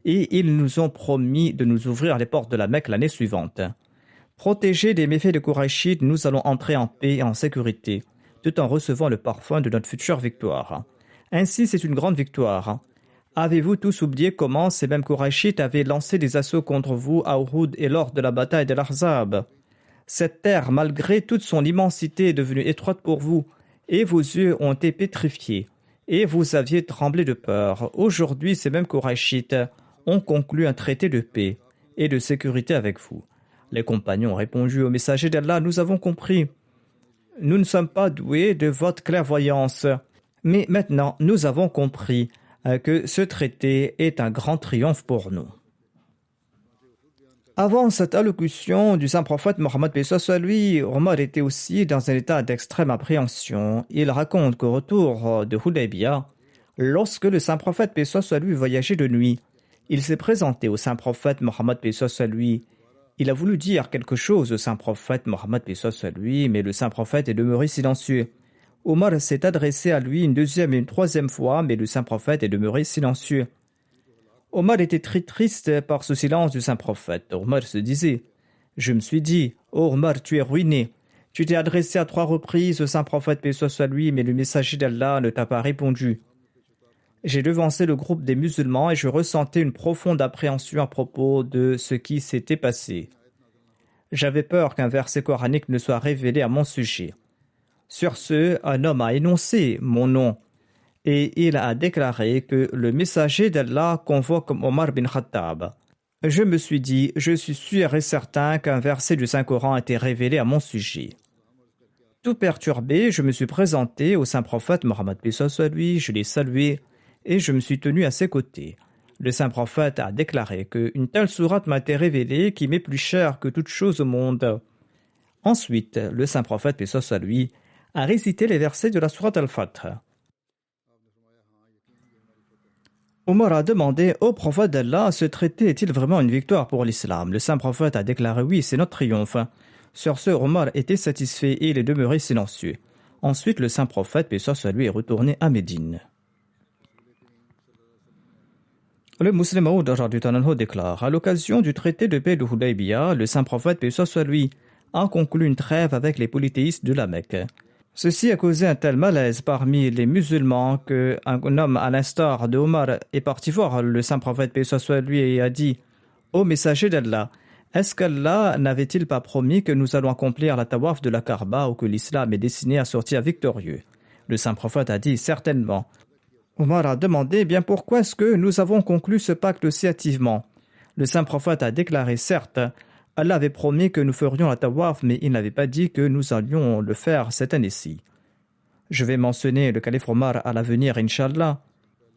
Et ils nous ont promis de nous ouvrir les portes de la Mecque l'année suivante. Protégés des méfaits des Korachites, nous allons entrer en paix et en sécurité, tout en recevant le parfum de notre future victoire. Ainsi, c'est une grande victoire. Avez-vous tous oublié comment ces mêmes Korachites avaient lancé des assauts contre vous à Uhud et lors de la bataille de l'Ahzab? Cette terre, malgré toute son immensité, est devenue étroite pour vous, et vos yeux ont été pétrifiés, et vous aviez tremblé de peur. Aujourd'hui, ces mêmes Qurayshites ont conclu un traité de paix et de sécurité avec vous. Les compagnons ont répondu au messager d'Allah, nous avons compris. Nous ne sommes pas doués de votre clairvoyance, mais maintenant nous avons compris que ce traité est un grand triomphe pour nous. Avant cette allocution du saint prophète Mohammed paix soit lui, Omar était aussi dans un état d'extrême appréhension. Il raconte qu'au retour de Hudaybiyah, lorsque le saint prophète paix soit lui voyageait de nuit, il s'est présenté au saint prophète Mohammed paix soit lui. Il a voulu dire quelque chose au saint prophète Mohammed paix soit lui, mais le saint prophète est demeuré silencieux. Omar s'est adressé à lui une deuxième et une troisième fois, mais le saint prophète est demeuré silencieux. Omar était très triste par ce silence du saint prophète. Omar se disait, je me suis dit, oh Omar, tu es ruiné. Tu t'es adressé à 3 reprises au saint prophète paix soit lui, mais le messager d'Allah ne t'a pas répondu. J'ai devancé le groupe des musulmans et je ressentais une profonde appréhension à propos de ce qui s'était passé. J'avais peur qu'un verset coranique ne soit révélé à mon sujet. Sur ce, un homme a énoncé mon nom et il a déclaré que le messager d'Allah convoque Omar bin Khattab. Je me suis dit, je suis sûr et certain qu'un verset du Saint-Coran a été révélé à mon sujet. Tout perturbé, je me suis présenté au saint prophète Mohammed paix soit lui, je l'ai salué et je me suis tenu à ses côtés. Le saint prophète a déclaré qu'une telle sourate m'a été révélée qui m'est plus chère que toute chose au monde. Ensuite, le saint prophète paix soit lui a récité les versets de la sourate Al-Fath. Omar a demandé au prophète d'Allah, ce traité est-il vraiment une victoire pour l'islam? Le saint prophète a déclaré oui, c'est notre triomphe. Sur ce, Omar était satisfait et il est demeuré silencieux. Ensuite, le saint prophète, paix soit lui, est retourné à Médine. Le musulman Maud radhiyallahu anhu déclare, à l'occasion du traité de paix de Hudaybiyah, le saint prophète, paix soit lui, a conclu une trêve avec les polythéistes de la Mecque. Ceci a causé un tel malaise parmi les musulmans qu'un homme à l'instar de Omar est parti voir le saint prophète paix soit lui et a dit « Ô messager d'Allah, est-ce qu'Allah n'avait-il pas promis que nous allons accomplir la tawaf de la Kaaba ou que l'islam est destiné à sortir victorieux ?» Le saint prophète a dit « Certainement. » Omar a demandé « Bien pourquoi est-ce que nous avons conclu ce pacte si hâtivement ?» Le saint prophète a déclaré « Certes, Allah avait promis que nous ferions la tawaf, mais il n'avait pas dit que nous allions le faire cette année-ci. Je vais mentionner le calife Omar à l'avenir, Inch'Allah.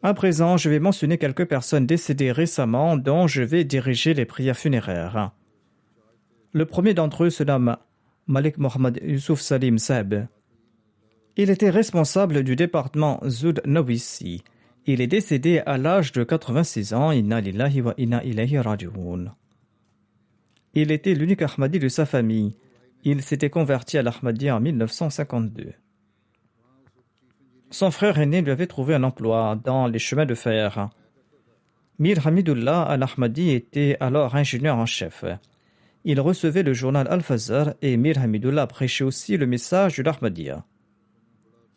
À présent, je vais mentionner quelques personnes décédées récemment dont je vais diriger les prières funéraires. Le premier d'entre eux se nomme Malik Mohammed Yusuf Salim Saeb. Il était responsable du département Zud Nawisi. Il est décédé à l'âge de 86 ans. Inna lillahi wa inna ilayhi raji'un. Il était l'unique Ahmadi de sa famille. Il s'était converti à l'Ahmadi en 1952. Son frère aîné lui avait trouvé un emploi dans les chemins de fer. Mir Hamidullah al-Ahmadi était alors ingénieur en chef. Il recevait le journal Al-Fazr et Mir Hamidullah prêchait aussi le message de l'Ahmadiyya.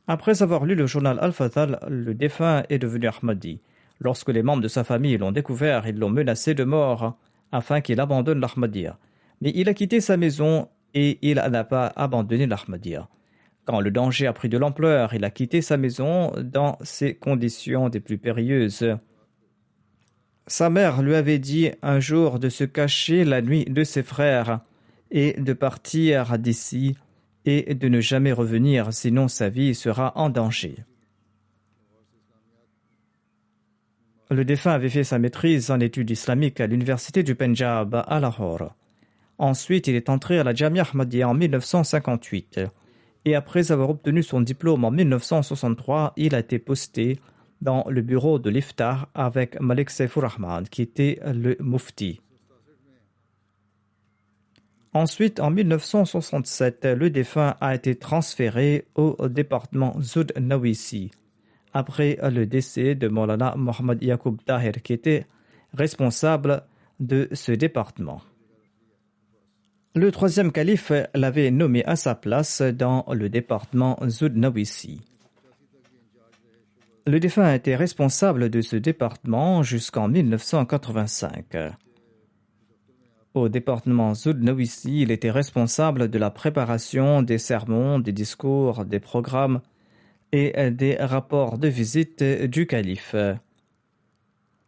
Après avoir lu le journal Al-Fazr, le défunt est devenu Ahmadi. Lorsque les membres de sa famille l'ont découvert, ils l'ont menacé de mort afin qu'il abandonne l'Ahmadiyya. Mais il a quitté sa maison et il n'a pas abandonné l'Ahmadiyya. Quand le danger a pris de l'ampleur, il a quitté sa maison dans ces conditions des plus périlleuses. Sa mère lui avait dit un jour de se cacher la nuit de ses frères et de partir d'ici et de ne jamais revenir, sinon sa vie sera en danger. Le défunt avait fait sa maîtrise en études islamiques à l'université du Pendjab à Lahore. Ensuite, il est entré à la Jamia Ahmadiyya en 1958. Et après avoir obtenu son diplôme en 1963, il a été posté dans le bureau de l'Iftar avec Malik Saifur Rahman, qui était le mufti. Ensuite, en 1967, le défunt a été transféré au département Zud Nawisi, après le décès de Maulana Mohammad Yaqub Tahir, qui était responsable de ce département. Le troisième calife l'avait nommé à sa place dans le département Zud Nawisi. Le défunt était responsable de ce département jusqu'en 1985. Au département Zud Nawisi, il était responsable de la préparation des sermons, des discours, des programmes et des rapports de visite du calife.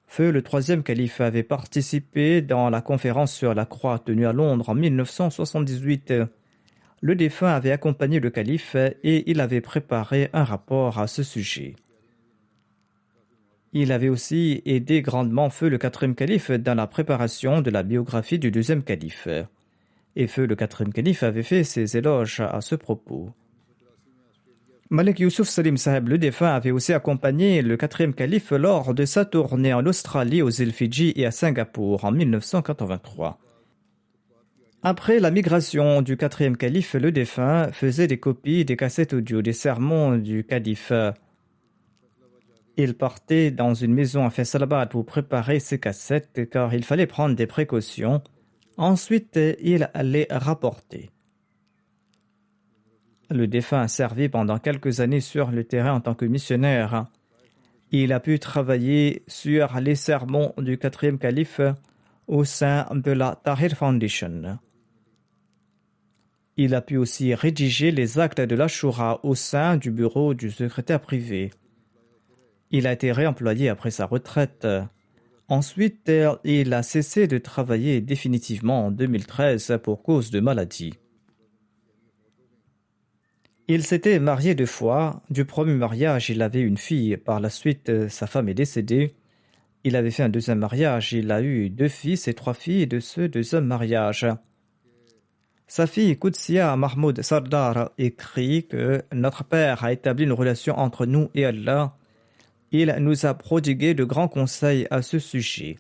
Feu le troisième calife avait participé dans la conférence sur la croix tenue à Londres en 1978. Le défunt avait accompagné le calife et il avait préparé un rapport à ce sujet. Il avait aussi aidé grandement Feu le quatrième calife dans la préparation de la biographie du deuxième calife. Et Feu le quatrième calife avait fait ses éloges à ce propos. Malik Youssouf Salim Saheb, le défunt, avait aussi accompagné le quatrième calife lors de sa tournée en Australie, aux îles Fidji et à Singapour en 1983. Après la migration du quatrième calife, le défunt faisait des copies des cassettes audio des sermons du calife. Il partait dans une maison à Faisalabad pour préparer ses cassettes car il fallait prendre des précautions. Ensuite, il les rapportait. Le défunt a servi pendant quelques années sur le terrain en tant que missionnaire. Il a pu travailler sur les sermons du quatrième calife au sein de la Tahir Foundation. Il a pu aussi rédiger les actes de l'Ashura au sein du bureau du secrétaire privé. Il a été réemployé après sa retraite. Ensuite, il a cessé de travailler définitivement en 2013 pour cause de maladie. Il s'était marié 2 fois. Du premier mariage, il avait une fille. Par la suite, sa femme est décédée. Il avait fait un deuxième mariage. Il a eu 2 fils et 3 filles de ce deuxième mariage. Sa fille Qudsiya Mahmoud Sardar écrit que notre père a établi une relation entre nous et Allah. Il nous a prodigué de grands conseils à ce sujet.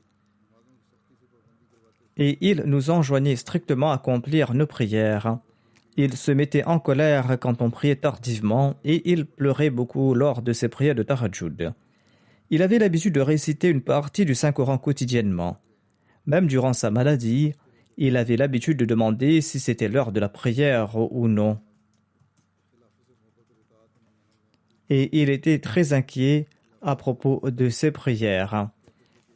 Et il nous enjoignait strictement à accomplir nos prières. Il se mettait en colère quand on priait tardivement et il pleurait beaucoup lors de ses prières de Tahajjud. Il avait l'habitude de réciter une partie du Saint-Coran quotidiennement. Même durant sa maladie, il avait l'habitude de demander si c'était l'heure de la prière ou non. Et il était très inquiet à propos de ses prières.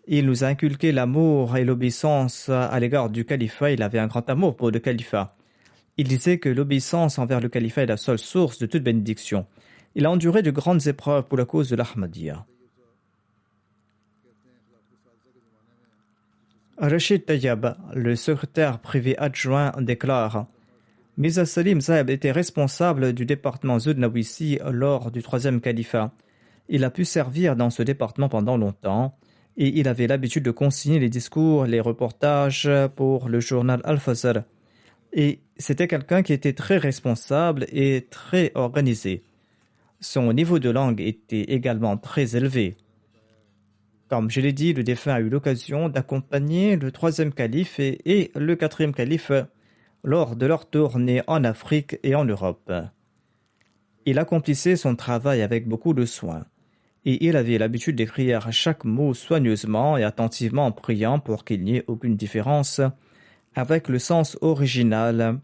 Il nous a inculqué l'amour et l'obéissance à l'égard du califat. Il avait un grand amour pour le califat. Il disait que l'obéissance envers le califat est la seule source de toute bénédiction. Il a enduré de grandes épreuves pour la cause de l'Ahmadiyya. Rachid Tayyab, le secrétaire privé adjoint, déclare: Mirza Salim Saheb était responsable du département Zudnawissi lors du troisième califat. Il a pu servir dans ce département pendant longtemps et il avait l'habitude de consigner les discours, les reportages pour le journal Al-Fazr. Et c'était quelqu'un qui était très responsable et très organisé. Son niveau de langue était également très élevé. Comme je l'ai dit, le défunt a eu l'occasion d'accompagner le troisième calife et le quatrième calife lors de leur tournée en Afrique et en Europe. Il accomplissait son travail avec beaucoup de soin et il avait l'habitude d'écrire chaque mot soigneusement et attentivement en priant pour qu'il n'y ait aucune différence avec le sens original.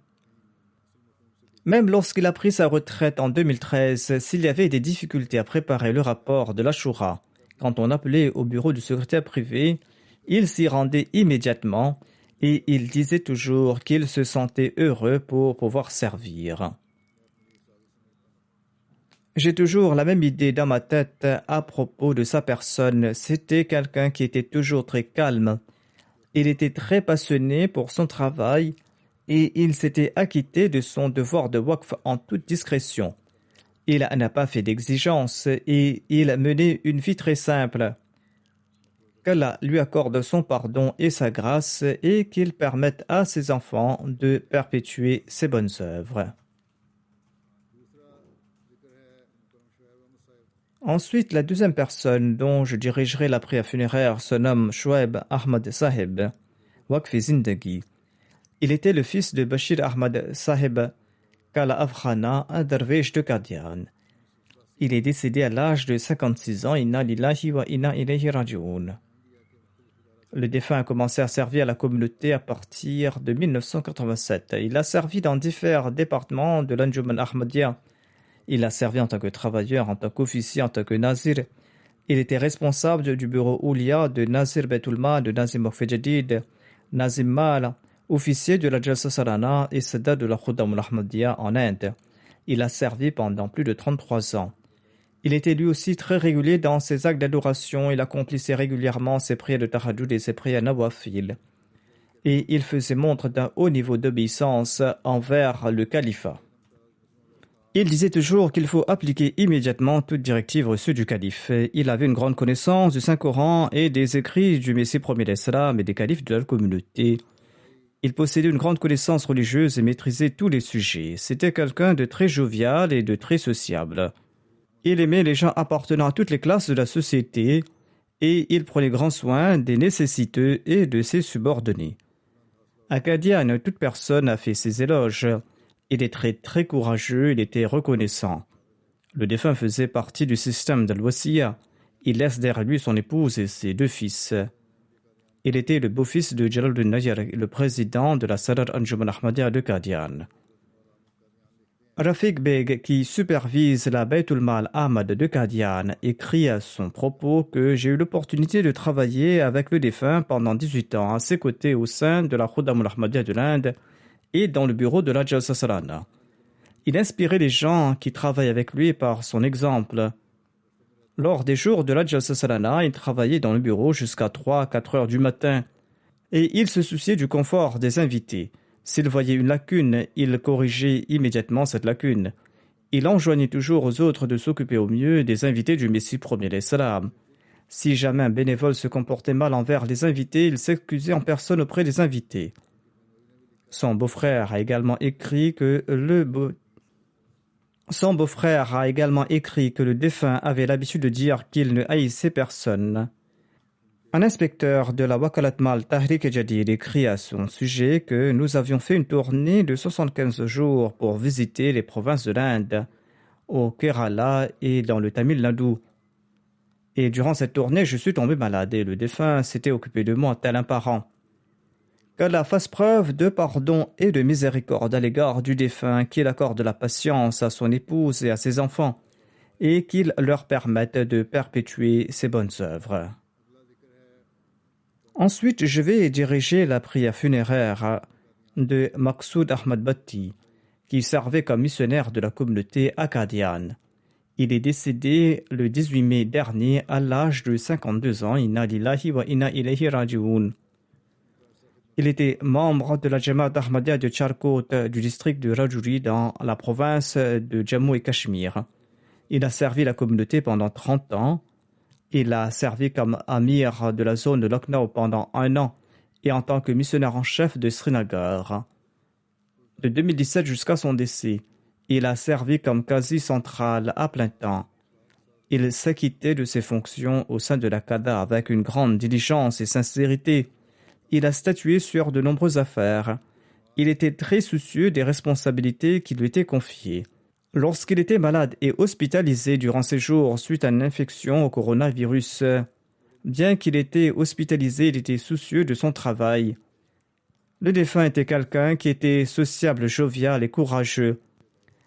Même lorsqu'il a pris sa retraite en 2013, s'il y avait des difficultés à préparer le rapport de l'Ashura, quand on appelait au bureau du secrétaire privé, il s'y rendait immédiatement et il disait toujours qu'il se sentait heureux pour pouvoir servir. J'ai toujours la même idée dans ma tête à propos de sa personne. C'était quelqu'un qui était toujours très calme. Il était très passionné pour son travail et il s'était acquitté de son devoir de waqf en toute discrétion. Il n'a pas fait d'exigence et il menait une vie très simple. Qu'Allah lui accorde son pardon et sa grâce et qu'il permette à ses enfants de perpétuer ses bonnes œuvres. Ensuite, la deuxième personne dont je dirigerai la prière funéraire se nomme Shoaib Ahmad Saheb, Waqf Zindagi. Il était le fils de Bashir Ahmad Saheb Kala Afghana, un derviche de Qadian. Il est décédé à l'âge de 56 ans. Inna lillahi wa inna ilayhi raji'un. Le défunt a commencé à servir la communauté à partir de 1987. Il a servi dans différents départements de l'Anjuman Ahmadiyya. Il a servi en tant que travailleur, en tant qu'officier, en tant que nazir. Il était responsable du bureau Oulia de Nazir Betulma, de Nazim Mokfejadid, Nazim Mal, officier de la Jalsa Sarana et Sada de la Khuddam al-Ahmadiyya en Inde. Il a servi pendant plus de 33 ans. Il était lui aussi très régulier dans ses actes d'adoration. Il accomplissait régulièrement ses prières de tahajjud et ses prières nawafil. Et il faisait montre d'un haut niveau d'obéissance envers le califat. Il disait toujours qu'il faut appliquer immédiatement toute directive reçue du calife. Il avait une grande connaissance du Saint-Coran et des écrits du Messie premier d'Islam et des califes de la communauté. Il possédait une grande connaissance religieuse et maîtrisait tous les sujets. C'était quelqu'un de très jovial et de très sociable. Il aimait les gens appartenant à toutes les classes de la société et il prenait grand soin des nécessiteux et de ses subordonnés. À Qadian, toute personne a fait ses éloges. Il est très courageux, il était reconnaissant. Le défunt faisait partie du système d'Al-Wasiya. Il laisse derrière lui son épouse et ses 2 fils. Il était le beau-fils de Jalaluddin Nayar, le président de la Sadr Anjuman Ahmadiyya de Qadian. Rafiq Beg, qui supervise la Baytul Mal Ahmad de Qadian, écrit à son propos que j'ai eu l'opportunité de travailler avec le défunt pendant 18 ans à ses côtés au sein de la Khuddam al-Ahmadiyya de l'Inde et dans le bureau de la Jalsa Salana. Il inspirait les gens qui travaillent avec lui par son exemple. Lors des jours de la Jalsa Salana, il travaillait dans le bureau jusqu'à 3-4 heures du matin et il se souciait du confort des invités. S'il voyait une lacune, il corrigeait immédiatement cette lacune. Il enjoignait toujours aux autres de s'occuper au mieux des invités du Messie premier d'Islam. Si jamais un bénévole se comportait mal envers les invités, il s'excusait en personne auprès des invités. Son beau-frère a également écrit que le défunt avait l'habitude de dire qu'il ne haïssait personne. Un inspecteur de la Wakalat Mal Tahrik Jadid écrit à son sujet que nous avions fait une tournée de 75 jours pour visiter les provinces de l'Inde, au Kerala et dans le Tamil Nadu. Et durant cette tournée, je suis tombé malade et le défunt s'était occupé de moi tel un parent. Qu'Allah fasse preuve de pardon et de miséricorde à l'égard du défunt, qu'il accorde la patience à son épouse et à ses enfants, et qu'il leur permette de perpétuer ses bonnes œuvres. Ensuite, je vais diriger la prière funéraire de Maqsoud Ahmad Bhatti, qui servait comme missionnaire de la communauté à Qadian. Il est décédé le 18 mai dernier à l'âge de 52 ans. Inna lillahi wa inna ilayhi raji'un. Il était membre de la Jamaat Ahmadiyya de Charkot du district de Rajouri dans la province de Jammu et Cachemire. Il a servi la communauté pendant 30 ans. Il a servi comme amir de la zone de Lucknow pendant 1 an et en tant que missionnaire en chef de Srinagar. De 2017 jusqu'à son décès, il a servi comme qazi central à plein temps. Il s'acquittait de ses fonctions au sein de la Qada avec une grande diligence et sincérité. Il a statué sur de nombreuses affaires. Il était très soucieux des responsabilités qui lui étaient confiées. Lorsqu'il était malade et hospitalisé durant ses jours suite à une infection au coronavirus, bien qu'il était hospitalisé, il était soucieux de son travail. Le défunt était quelqu'un qui était sociable, jovial et courageux.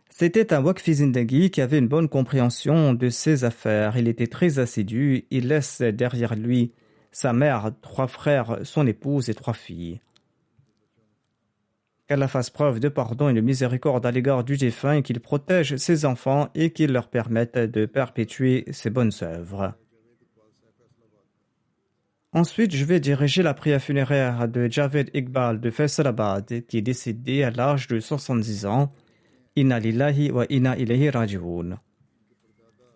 C'était un Waqfi Zindagi qui avait une bonne compréhension de ses affaires. Il était très assidu. Il laisse derrière lui sa mère, 3 frères, son épouse et 3 filles. Qu'Allah fasse preuve de pardon et de miséricorde à l'égard du défunt et qu'il protège ses enfants et qu'il leur permette de perpétuer ses bonnes œuvres. Ensuite, je vais diriger la prière funéraire de Javed Iqbal de Faisalabad qui est décédé à l'âge de 70 ans. Inna lillahi wa inna ilayhi raji'un.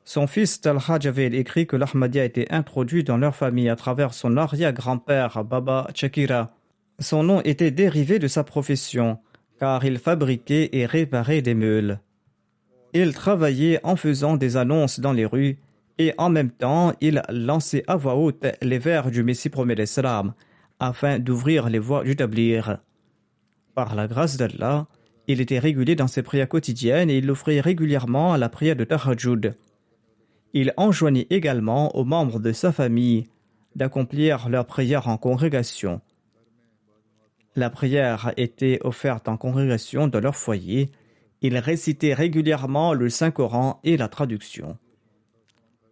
Son fils Talha Javed écrit que l'Ahmadiyya a été introduit dans leur famille à travers son arrière-grand-père Baba Chakira. Son nom était dérivé de sa profession, car il fabriquait et réparait des meules. Il travaillait en faisant des annonces dans les rues et en même temps, il lançait à voix haute les vers du Messie premier d'Islam afin d'ouvrir les voies du tablir. Par la grâce d'Allah, il était régulier dans ses prières quotidiennes et il l'offrait régulièrement à la prière de Tahajjud. Il enjoignait également aux membres de sa famille d'accomplir leurs prières en congrégation. La prière était offerte en congrégation dans leur foyer. Il récitait régulièrement le Saint-Coran et la traduction.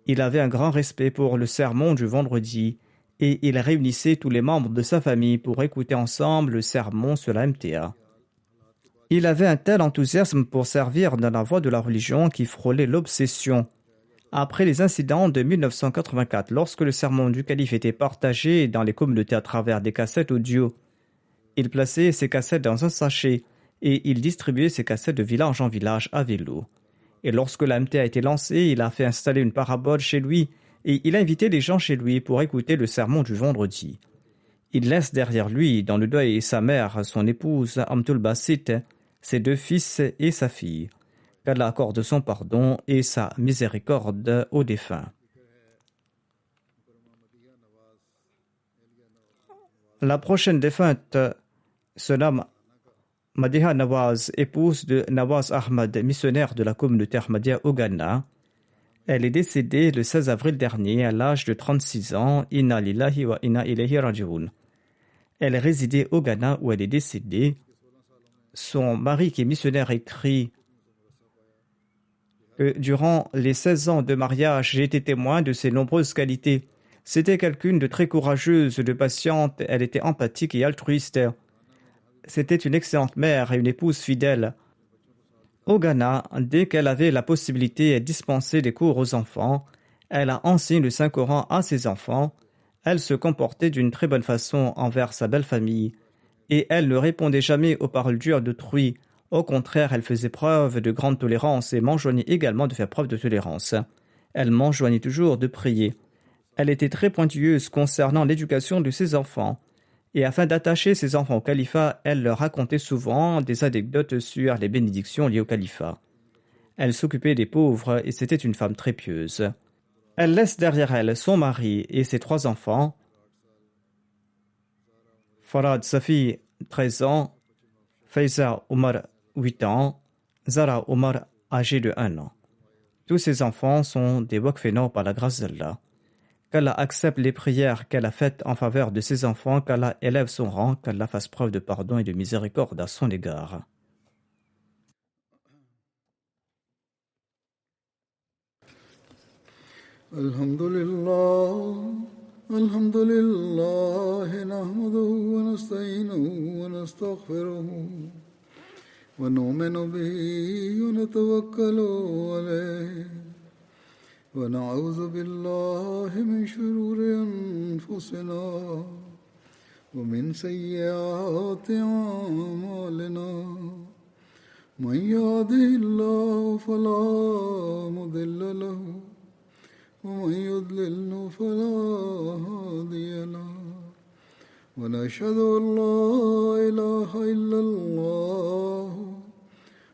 Il avait un grand respect pour le sermon du vendredi et il réunissait tous les membres de sa famille pour écouter ensemble le sermon sur la MTA. Il avait un tel enthousiasme pour servir dans la voie de la religion qui frôlait l'obsession. Après les incidents de 1984, lorsque le sermon du calife était partagé dans les communautés à travers des cassettes audio, il plaçait ces cassettes dans un sachet et il distribuait ces cassettes de village en village à vélo. Et lorsque l'AMT a été lancé, il a fait installer une parabole chez lui et il a invité les gens chez lui pour écouter le sermon du vendredi. Il laisse derrière lui, dans le deuil, sa mère, son épouse, Amtul Basit, ses 2 fils et sa fille. Qu'Allah accorde son pardon et sa miséricorde aux défunts. La prochaine défunte se nomme Madiha Nawaz, épouse de Nawaz Ahmad, missionnaire de la communauté Ahmadiyya au Ghana. Elle est décédée le 16 avril dernier à l'âge de 36 ans. Inna lillahi wa inna ilayhi raji'un. Elle résidait au Ghana où elle est décédée. Son mari, qui est missionnaire, écrit que durant les 16 ans de mariage, j'ai été témoin de ses nombreuses qualités. C'était quelqu'une de très courageuse, de patiente, elle était empathique et altruiste. C'était une excellente mère et une épouse fidèle. Au Ghana, dès qu'elle avait la possibilité, elle dispensait des cours aux enfants. Elle a enseigné le Saint-Coran à ses enfants. Elle se comportait d'une très bonne façon envers sa belle famille. Et elle ne répondait jamais aux paroles dures d'autrui. Au contraire, elle faisait preuve de grande tolérance et m'enjoignait également de faire preuve de tolérance. Elle m'enjoignait toujours de prier. Elle était très pointilleuse concernant l'éducation de ses enfants. Et afin d'attacher ses enfants au califat, elle leur racontait souvent des anecdotes sur les bénédictions liées au califat. Elle s'occupait des pauvres et c'était une femme très pieuse. Elle laisse derrière elle son mari et ses 3 enfants. Farad Safi, 13 ans, Faiza Omar, 8 ans, Zara Omar, âgée de 1 an. Tous ces enfants sont des waqfénors par la grâce d'Allah. Qu'Allah accepte les prières qu'elle a faites en faveur de ses enfants, qu'Allah élève son rang, qu'Allah fasse preuve de pardon et de miséricorde à son égard. Alhamdulillah, nahmaduhu wa nasta'inuhu wa nastaghfiruhu wa nu'minu bihi wa natawakkalu alayhi. ونعوذ بالله من شرور أنفسنا ومن سيئات أعمالنا من يهده الله فلا مضل له ومن يضلل فلا هادي له ونشهد أن لا إله إلا الله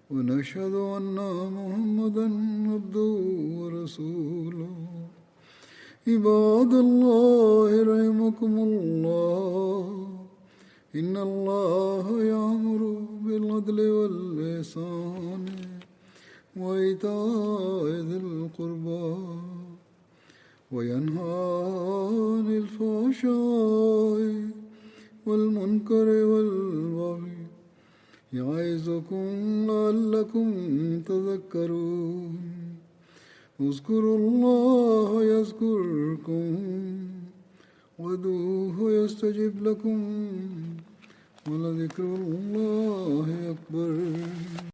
ونشهد أن محمدا عبده ورسوله عباد الله رحمكم الله إن الله يأمر بالعدل والإحسان وإيتاء ذي القربى وينهى عن الفحشاء والمنكر والبغي يعظكم لعلكم تذكرون اذكروا الله يذكركم وادعوه يستجب لكم ولذكر الله أكبر